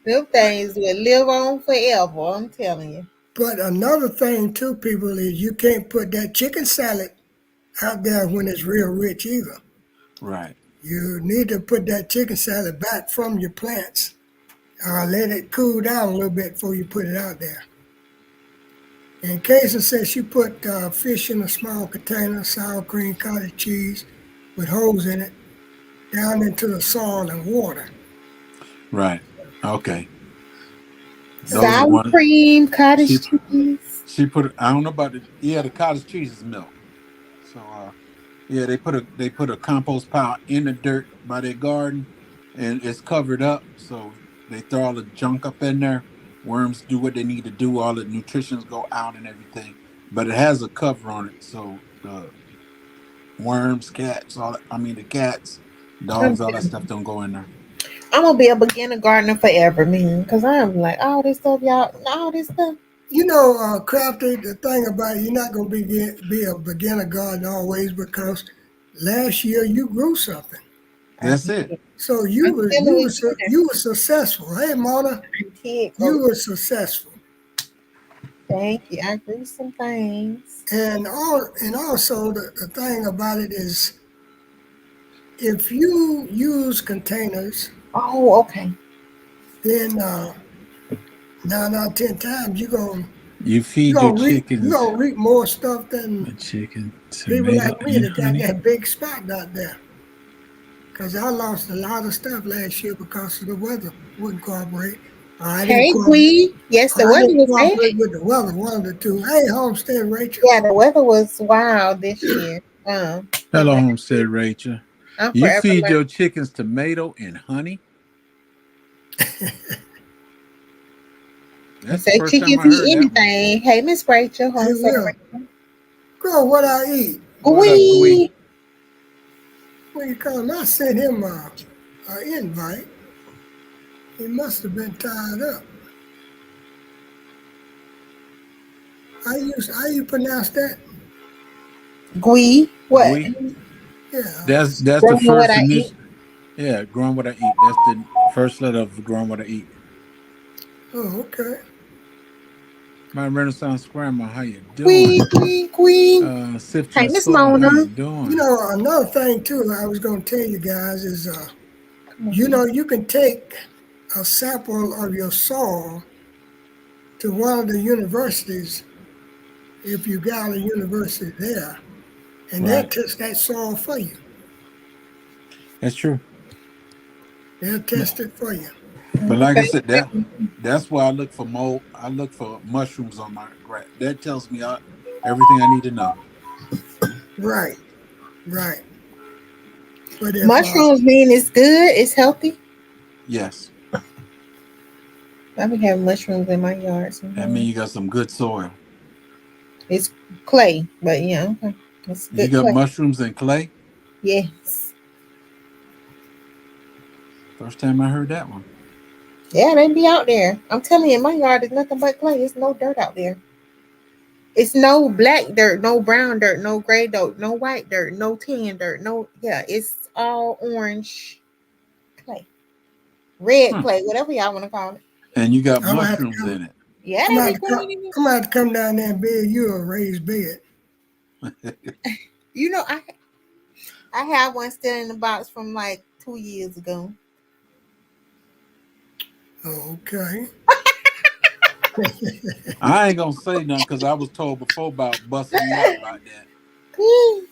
S1: Them things will live on forever. I'm telling you.
S2: But another thing too, people, is you can't put that chicken salad out there when it's real rich either.
S4: Right.
S2: You need to put that chicken salad back from your plants. Let it cool down a little bit before you put it out there. In case it says you put fish in a small container, sour cream, cottage cheese with holes in it, down into the soil and water.
S4: Right. Okay. Those are
S1: Sour
S4: one
S1: cream,
S4: she
S1: cottage cheese.
S4: she put I don't know about the cottage cheese is milk. So yeah, they put a compost pile in the dirt by their garden, and it's covered up. So they throw all the junk up in there. Worms do what they need to do. All the nutritions go out and everything, but it has a cover on it, so the worms, cats, the cats,
S1: I'm
S4: dogs, all that
S1: telling
S4: stuff
S1: you.
S4: don't go in there.
S1: I'm gonna be a beginner gardener forever, man. Cause I'm like all this stuff, y'all. All this stuff.
S2: Crafty, the thing about it, you're not going to be a beginner gardener always because last year you grew something.
S1: I
S4: That's it.
S1: did.
S2: So
S1: I'm still a beginner.
S2: you were successful. Hey, Mona,
S1: I did
S2: you
S1: grow.
S2: were successful.
S1: Thank you. I grew some things.
S2: And also the thing about it is if you use containers,
S1: Oh, okay.
S2: then 9 out of 10 times
S4: You
S2: you're
S4: feed your
S2: gonna reap you're
S4: chickens
S2: gonna reap more stuff
S4: the
S2: than
S4: chicken
S2: people
S4: tomato
S2: like me
S4: and
S2: that got
S4: honey.
S2: that big spot out there. because I lost a lot of stuff last year because of the weather wouldn't cooperate. I didn't
S1: Hey,
S2: cooperate.
S1: Queen. Yes, the
S2: I
S1: weather
S2: didn't
S1: was bad.
S2: cooperate with the weather. One of the two. Hey, Homestead Rachel.
S1: Yeah, the weather was wild this year. But
S4: Hello,
S1: like I
S4: Homestead
S1: said,
S4: Rachel.
S1: I'm
S4: You
S1: forever
S4: feed
S1: learning.
S4: your chickens tomato and honey?
S1: They
S4: That's the
S1: say
S4: first time
S1: chickens
S4: I heard
S1: eat
S4: that one.
S1: anything. Hey, Miss Rachel,
S2: They
S1: home center
S2: will.
S1: Rachel.
S2: Girl, what I eat?
S4: What up, Gwee?
S1: We
S2: What you call him? I sent him a invite. He must have been tied up. How you pronounce that?
S1: what?
S4: Gwee?
S2: Yeah.
S4: That's the
S1: Growing what
S4: first
S1: I eat.
S4: initial. Yeah, growing what I eat. That's the first letter of growing what I eat.
S2: Oh, okay.
S4: My Renaissance grandma, how you
S1: Queen,
S4: doing?
S1: queen, queen.
S4: Sifting
S1: Hey,
S4: the
S1: Miss
S4: soul, how
S1: Mona.
S4: you
S2: You
S4: doing?
S2: know, another thing too, I was going to tell you guys is,
S1: Come on here.
S2: you can take a sample of your soil to one of the universities if you got a university there, and they'll
S4: Right.
S2: test that soil for you.
S4: That's true.
S2: They'll test it for you.
S4: But like I
S1: Okay.
S4: said, that's why I look for mold. I look for mushrooms on my grass. That tells me everything I need to know.
S2: Right, right. But if
S1: Mushrooms mean it's good, it's healthy.
S4: Yes,
S1: I be having mushrooms in my yard
S4: that means
S1: sometimes.
S4: you got some good soil.
S1: It's clay, but yeah, okay. It's
S4: You
S1: good
S4: got
S1: clay.
S4: mushrooms and clay.
S1: Yes.
S4: First time I heard that one.
S1: Yeah, they be out there. I'm telling you, in my yard is nothing but clay. It's no dirt out there. It's no black dirt, no brown dirt, no gray dirt, no white dirt, no tan dirt, no yeah. It's all orange clay, red
S4: Huh.
S1: clay, whatever y'all want to call it.
S4: And you got
S2: I'm gonna have to
S4: mushrooms
S2: come,
S4: in
S1: Yeah,
S2: I'm
S1: they
S2: gonna have
S1: be
S2: to
S1: growing
S2: come,
S1: in
S2: I'm gonna have to come down there and build you a raised bed.
S4: it.
S1: You know, I have one still in the box from like 2 years ago.
S2: Okay.
S4: I ain't gonna say nothing because I was told before about busting you out about that.
S1: Mm,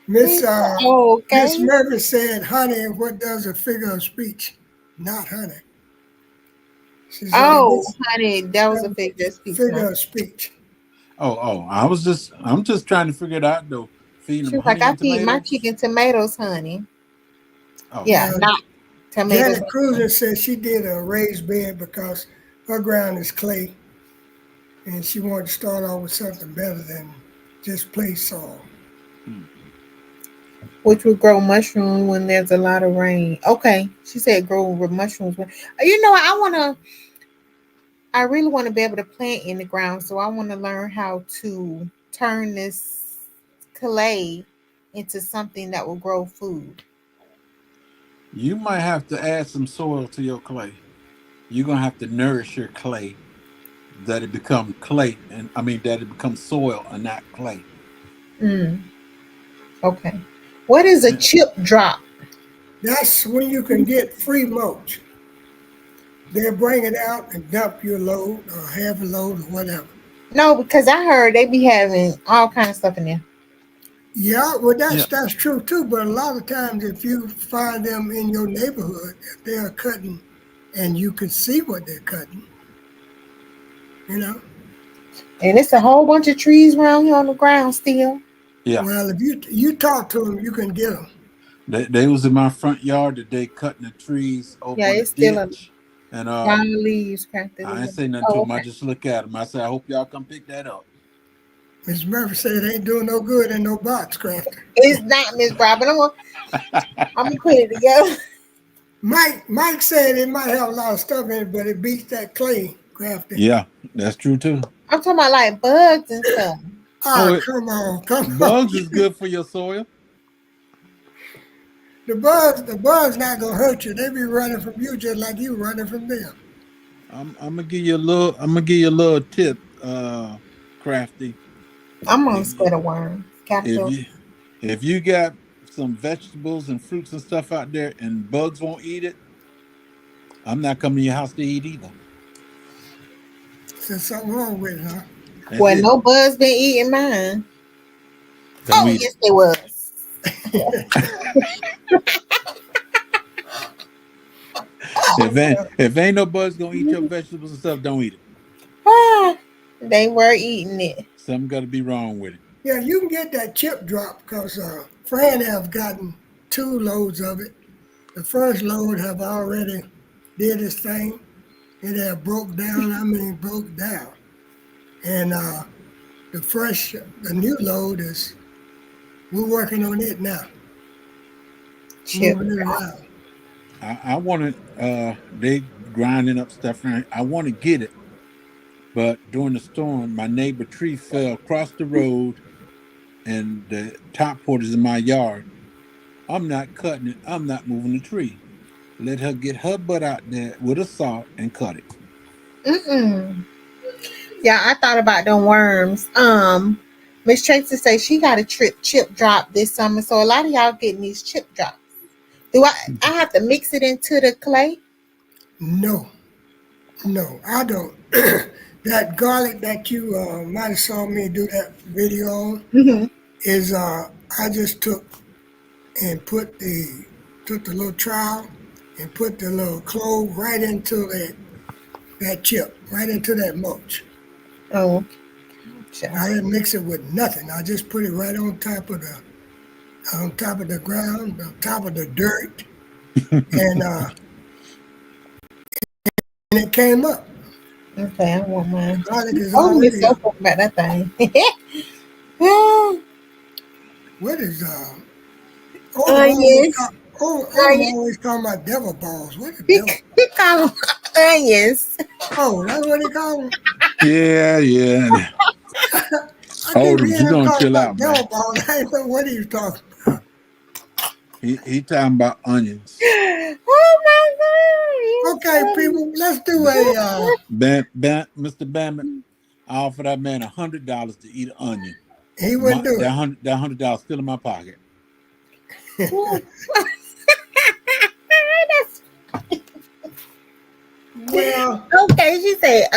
S2: Miss
S1: mm, okay.
S2: Miss Murphy said, "Honey, what does a figure of speech? Not honey." She said,
S1: Oh,
S2: "This
S1: honey, that was
S2: that
S1: a
S2: was
S1: figure of
S2: a
S1: speech.
S2: figure
S1: No,
S2: of speech."
S4: Oh, I'm just trying to figure it out though. Feeding
S1: she
S4: them
S1: was like,
S4: honey
S1: I
S4: and
S1: feed my
S4: tomatoes.
S1: chicken tomatoes, honey.
S4: Oh,
S1: Yeah,
S2: Now,
S1: not tomatoes.
S2: Janet Cruiser said she did a raised bed because her ground is clay, and she wanted to start off with something better than just plain soil.
S4: hmm.
S1: Which would grow mushroom when there's a lot of rain. Okay, she said grow with mushrooms. You know, I really want to be able to plant in the ground, so I want to learn how to turn this clay into something that will grow food.
S4: You might have to add some soil to your clay. You're gonna have to nourish your clay that it become clay, and I mean that it becomes soil and not clay.
S1: Mm, okay. What is a
S4: Yeah.
S1: chip drop?
S2: That's when you can get free mulch. They'll bring it out and dump your load or half a load or whatever.
S1: No, because I heard they be having all kind of stuff in there.
S2: Yeah, well,
S4: Yeah.
S2: that's true too. But a lot of times, if you find them in your neighborhood, if they are cutting, and you can see what they're cutting, you know.
S1: And it's a whole bunch of trees around here on the ground still.
S4: Yeah.
S2: Well, if you talk to them, you can get them.
S4: They was in my front yard today cutting the trees over
S1: Yeah,
S4: on the
S1: it's still a
S4: ditch, and
S1: lot of leaves cracked a
S4: I
S1: little
S4: ain't
S1: bit.
S4: say nothing to
S1: Oh,
S4: them. I
S1: okay.
S4: just look at them. I said, I hope y'all come pick that up.
S2: Miss Murphy said it ain't doing no good in no box crafter.
S1: It's not Miss Robin. I'm gonna put it together.
S2: Mike said it might have a lot of stuff in it, but it beats that clay crafting.
S4: Yeah, that's true too.
S1: I'm talking about like bugs and stuff.
S4: Oh,
S2: Ah, come on.
S4: bugs is good for your soil.
S2: The bugs not gonna hurt you. They be running from you just like you running from them.
S4: I'm gonna give you a little. I'm gonna give you a little tip, crafty.
S1: I'm on
S4: If you
S1: sweater worm,
S4: if
S1: caterpillar.
S4: you if you got some vegetables and fruits and stuff out there and bugs won't eat it, I'm not coming to your house to eat either.
S2: There's something wrong with it, huh?
S4: That's
S1: Well,
S4: it.
S1: no bugs been eating mine.
S4: Don't
S1: Oh
S4: eat
S1: yes, they was.
S4: If ain't no bugs gonna eat your vegetables and stuff, don't eat it.
S1: Ah, they were eating it.
S4: Something got to be wrong with it.
S2: Yeah, you can get that chip drop because Fran have gotten 2 loads of it. The first load have already did its thing. It had broke down. I mean, broke down. And the new load is we're working on it now,
S1: Chip.
S2: moving it around.
S4: I wanted they grinding up stuff. Right? I want to get it, but during the storm, my neighbor tree fell across the road, and the top part is in my yard. I'm not cutting it. I'm not moving the tree. Let her get her butt out there with a saw and cut it.
S1: Mm-mm. Yeah, I thought about them worms. Miss Tracy say she got a chip drop this summer, so a lot of y'all getting these chip drops. Do I have to mix it into the clay?
S2: No, no, I don't. That garlic that you might have saw me do that video on
S1: Mm-hmm.
S2: is I just and put the little trowel and put the little clove right into that chip, right into that mulch.
S1: Oh, gotcha.
S2: I didn't mix it with nothing. I just put it right on top of the ground, on top of the dirt, and and it came up.
S1: Okay, I want
S2: The
S1: mine.
S2: garlic is
S1: Oh, Miss
S2: already
S1: so talking about that thing. Oh,
S2: what is Odom always
S1: onions,
S2: Odom
S1: onions.
S2: always talking about devil balls. What the
S1: He,
S2: devil?
S1: he call them onions.
S2: Oh, that's what he call them.
S4: Yeah, yeah.
S2: I keep
S4: Oldham,
S2: hearing
S4: you
S2: him
S4: gonna
S2: talk
S4: chill
S2: about
S4: out, man.
S2: devil balls. I didn't know what he was talking.
S4: He talking about onions.
S1: Oh my
S2: Okay,
S1: God,
S2: people, let's do
S4: B-
S2: a
S4: Mr. Bambitt, I offered that man $100 to eat an onion.
S2: he wouldn't do
S4: That $100 still in my pocket.
S1: you funny.
S2: well.
S1: Okay, she said,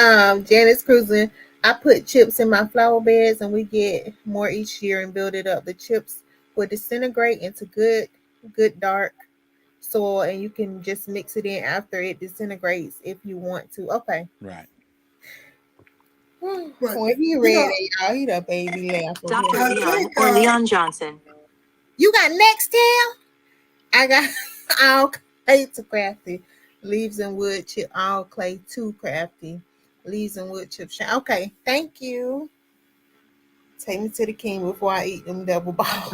S1: Janice Cruising, I put chips in my flower beds and we get more each year and build it up. The chips will disintegrate into good dark soil and you can just mix it in after it disintegrates if you want to. Okay.
S4: Right.
S2: But
S1: When he
S2: you
S1: read
S2: know,
S1: it, y'all, he the baby laugh over
S5: Dr.
S1: here.
S2: I
S5: Leon
S2: think
S5: or Leon Johnson.
S1: You got Nextel? I got all clay to crafty. Leaves and wood chip, all clay too crafty. Leaves and wood chip. Okay, thank you. Take me to the king before I eat them double balls.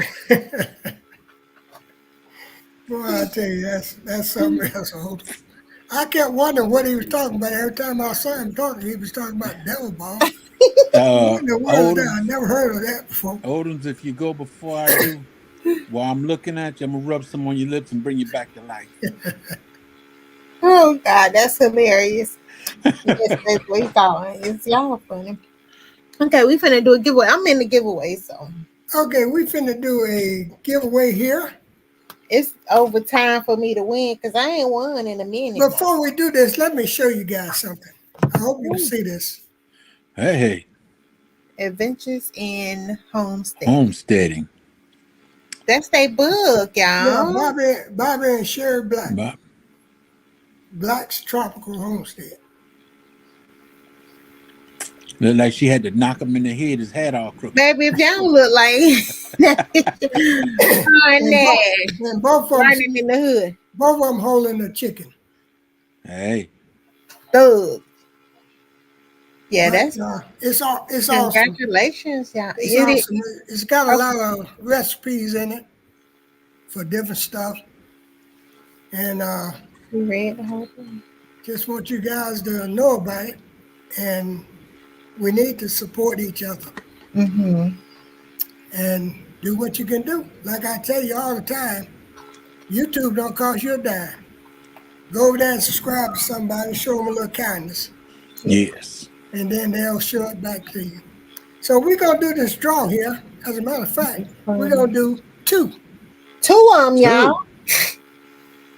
S2: boy, I tell you, that's something else. I kept wondering what he was talking about. Every time I saw him talking, he was talking about devil balls. What in the world is that? I
S4: Oldham's,
S2: never heard of that before.
S4: Oldham's, if you go before I do, while I'm looking at you, I'm gonna rub some on your lips and bring you back to life.
S1: Oh God, that's hilarious. Yes, that's what he calling. It's y'all funny. Okay, we finna do a giveaway. I'm in the giveaway, so
S2: Okay, we finna do a giveaway here.
S1: it's over time for me to win because I ain't won in a minute now.
S2: Before we do this, let me show you guys something. I hope you can
S1: Ooh.
S2: see this.
S4: Hey,
S1: Adventures in Homestead.
S4: homesteading.
S1: That's they book,
S2: Yeah,
S1: y'all.
S2: Bobby and Sherry
S4: But
S2: Black's Tropical Homestead.
S4: looked like she had to knock him in the head. His hat all crooked.
S1: Baby, if y'all look like
S2: And
S1: honey,
S2: both, and
S1: running in the hood.
S2: both of them holding a chicken.
S4: Hey,
S1: Thug. Yeah,
S2: But
S1: that's
S2: it's awesome.
S1: congratulations, y'all.
S2: It's
S1: It is
S2: awesome. It's got a lot
S1: okay.
S2: of recipes in it for different stuff. And
S1: You read the whole thing.
S2: just want you guys to know about it. And we need to support each other
S1: Mm-hmm.
S2: and do what you can do. Like I tell you all the time, YouTube don't cost you a dime. Go over there and subscribe to somebody, show them a little kindness,
S4: yes.
S2: and then they'll show it back to you. So we're going to do this draw here. As a matter of fact, we're going to do two.
S1: Two of them, y'all.
S4: Two.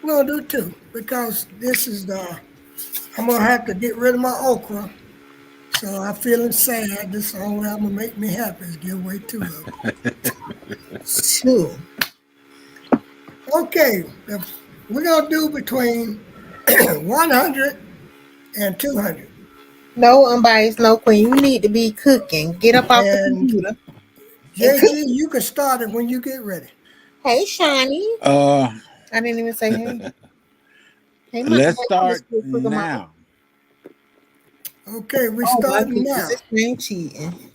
S2: We're going to do two because this is I'm going to have to get rid of my okra. So I'm feeling sad. This is the only way I'm going to make me happy is give away two of them.
S1: Two.
S2: Okay, we're going to do between 100 and 200.
S1: No unbiased, no queen. You need to be cooking. Get up off the
S2: And
S1: computer and cook.
S2: JG, you can start it when you get ready.
S1: Hey, Shani.
S4: Uh,
S1: I didn't even say hey. Hey, my
S4: let's
S1: I'm
S4: start
S1: just gonna cook 'em out.
S4: now.
S2: Okay, we're
S1: Oh my
S2: starting
S1: goodness,
S2: now.
S1: this ain't cheating.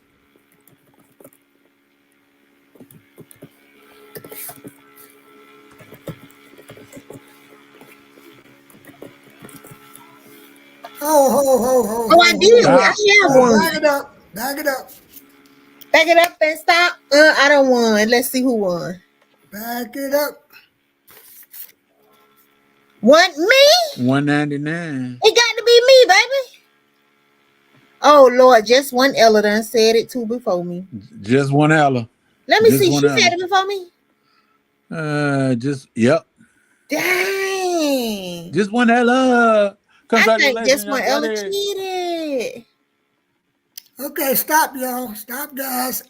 S2: Ho, ho, ho, ho,
S1: Oh, I
S2: ho,
S1: did.
S2: ho.
S1: I
S4: Stop,
S1: have
S2: Now
S4: stop.
S1: one.
S2: back it up. Back it up.
S1: Back it up and stop. I don't won. Let's see who won.
S2: Back it up.
S1: What, me?
S4: 199.
S1: It got to be me, baby. Oh Lord, just one Ella done said it too before me.
S4: Just one Ella.
S1: Let me
S4: Just
S1: see.
S4: one
S1: She said
S4: Ella.
S1: it before me.
S4: Just yep.
S1: Dang.
S4: Just one Ella.
S1: I think
S4: Congratulations,
S1: just one
S4: young
S1: Ella
S4: lady.
S1: cheated.
S2: Okay, stop, y'all. Stop, guys.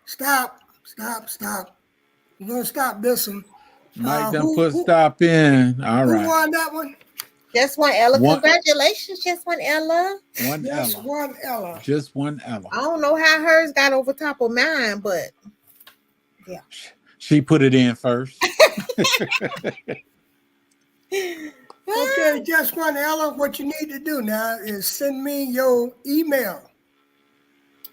S2: Stop. Stop. Stop. We're gonna stop this one.
S4: Mike done
S2: Who
S4: put
S2: who
S4: stop in. All
S2: who
S4: right.
S2: won that one?
S1: Just one Ella.
S4: One
S1: Congratulations, just one Ella.
S4: one
S2: Yes,
S4: Ella.
S2: one Ella.
S4: Just one Ella.
S1: I don't know how hers got over top of mine, but yeah.
S4: She put it in first.
S2: Okay, just one Ella. What you need to do now is send me your email.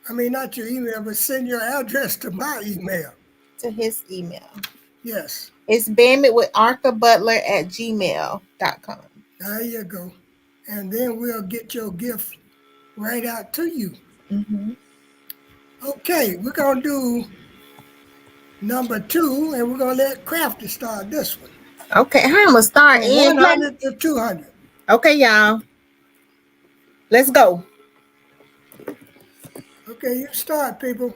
S2: I mean, not your email, but send your address to my email.
S1: To his email.
S2: Yes,
S1: It's bandit with arthurbutler@gmail.com.
S2: there you go. And then we'll get your gift right out to you.
S1: Mm-hmm.
S2: Okay, we're gonna do number two, and we're gonna let Crafty start this one
S1: Okay, I'm gonna start
S2: from
S1: and play.
S2: 100 to 200.
S1: Okay, y'all. Let's go.
S2: Okay, you start, people.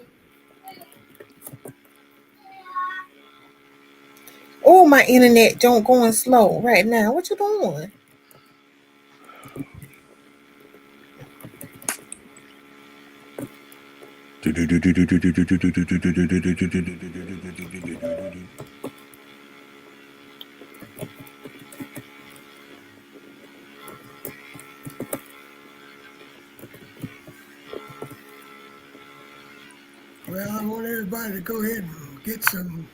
S1: Oh, my internet don't going slow right now. What you doing?
S2: Well, I want everybody to go ahead and get some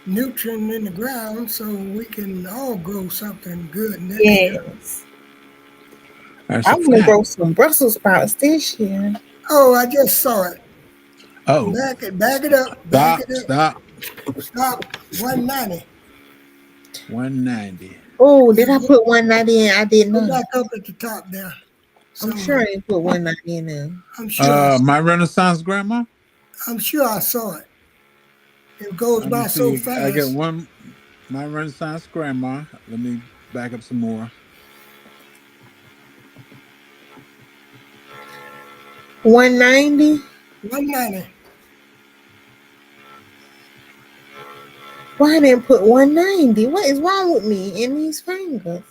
S2: nutrient in the ground so we can all grow something good next year.
S1: Yes.
S4: That's
S1: I
S4: a
S1: want to
S4: fact.
S1: grow some Brussels sprouts this year.
S2: Oh, I just saw it.
S4: Oh,
S2: Back it up, back it
S4: stop,
S2: up.
S4: stop.
S2: Stop. 190.
S4: 190.
S1: Oh,
S2: Yeah,
S1: did I put 190 in? I did
S2: go
S1: not.
S2: back up at the top there
S1: I'm sure I
S2: somewhere.
S1: didn't put 190 in there.
S2: I'm sure I,
S4: My Renaissance grandma.
S2: I'm sure I saw it. It goes
S4: Let me
S2: by so
S4: see. I got
S2: fast.
S4: one. My Renaissance grandma. Let me back up some more.
S1: 190?
S2: 190.
S1: Why I didn't put 190? What is wrong with me in these fingers?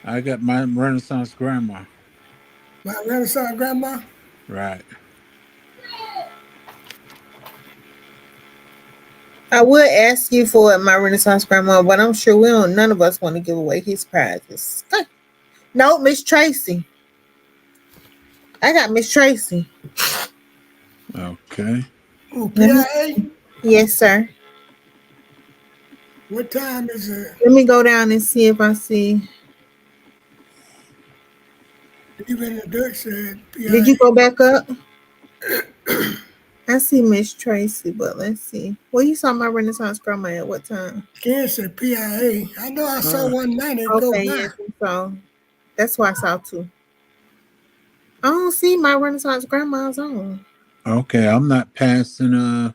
S4: I got my Renaissance grandma.
S2: My Renaissance grandma.
S4: Right.
S1: I would ask you for it, my Renaissance grandma, but I'm sure we don't. None of us want to give away his prizes. No, Miss Tracy. I got Miss Tracy.
S4: Okay.
S2: Oh,
S1: Let me.
S2: PIA.
S1: Yes, sir.
S2: What time is it?
S1: Let me go down and see if I see.
S2: Even the dirt said
S1: Did
S2: PIA.
S1: you go back up? I see Miss Tracy, but let's see. Well, you saw my Renaissance grandma at what time?
S2: Ken said PIA. I know I saw
S4: Uh,
S2: 190 go
S1: Okay,
S2: by.
S1: yes, I saw. That's why I saw two. I don't see my Renaissance grandma's on.
S4: okay. I'm not passing. Let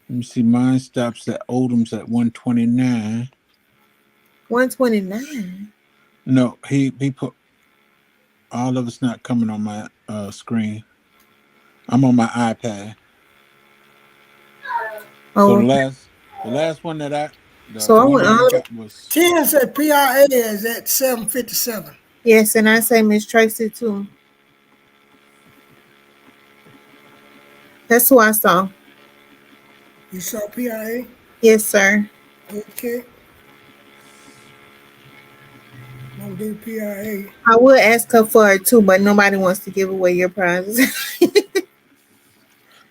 S4: me see. Mine stops at Odom's at 129.
S1: 129.
S4: No, he put all of it's not coming on my screen. I'm on my iPad. So
S1: Oh, okay.
S4: the last one that I
S1: So
S4: the
S1: I
S4: one
S1: went
S4: that I
S1: all.
S4: got was
S2: Ken said PIA is at 757.
S1: Yes, and I say Miss Tracy too. That's who I saw.
S2: You saw PIA?
S1: Yes, sir.
S2: Okay, don't do PIA.
S1: I would ask her for it too, but nobody wants to give away your prizes.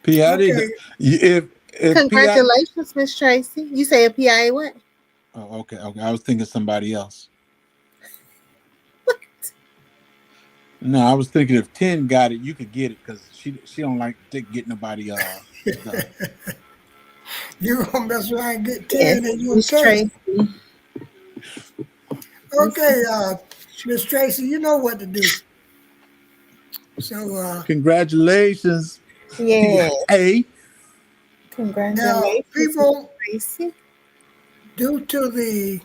S4: PI
S2: Okay,
S4: didn't. If PI.
S1: Congratulations, Miss Tracy. You say a PIA what?
S4: Oh, okay, okay. I was thinking somebody else. No, I was thinking if 10 got it, you could get it because she don't like to get nobody stuff.
S2: you gonna mess around and get 10
S1: Yes,
S2: and you
S1: Miss
S2: okay.
S1: Tracy. Miss
S2: Okay, Miss Tracy, you know what to do. So
S4: Congratulations,
S1: Yes.
S4: PIA.
S2: now,
S1: Congratulations, Miss
S2: people,
S1: Tracy.
S2: due to the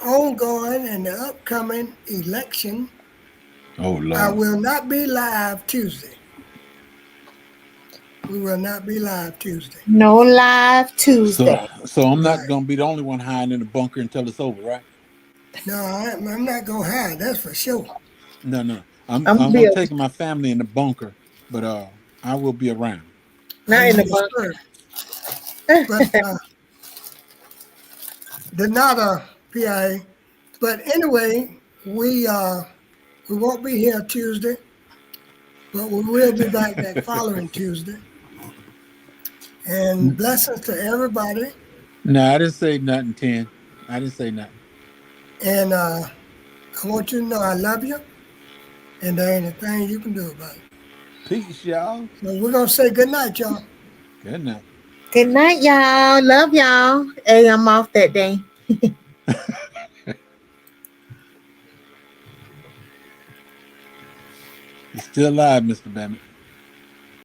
S2: ongoing and the upcoming election,
S4: Oh
S2: I
S4: Lord.
S2: will not be live Tuesday. We will not be live Tuesday.
S1: No live
S4: So
S1: Tuesday.
S4: so I'm not
S2: Right.
S4: gonna be the only one hiding in the bunker until it's over, right?
S2: No, I'm not gonna hide. That's for sure.
S4: No, no. I'm
S1: I'm gonna be
S4: I'm taking my family in the bunker, but I will be around.
S2: I
S1: not in the
S2: understood. But
S1: bunker.
S2: they're not a PIA. But anyway, we won't be here Tuesday, but we will be back that following Tuesday. And blessings to everybody.
S4: No, I didn't say nothing, 10. I didn't say nothing.
S2: And I want you to know I love you, and there ain't a thing you can do about it.
S4: Peace, y'all.
S2: So we're gonna say good night, y'all.
S4: Good night.
S1: Good night, y'all. Love y'all. Hey, I'm off that day.
S4: You're still alive, Mr. Bammett.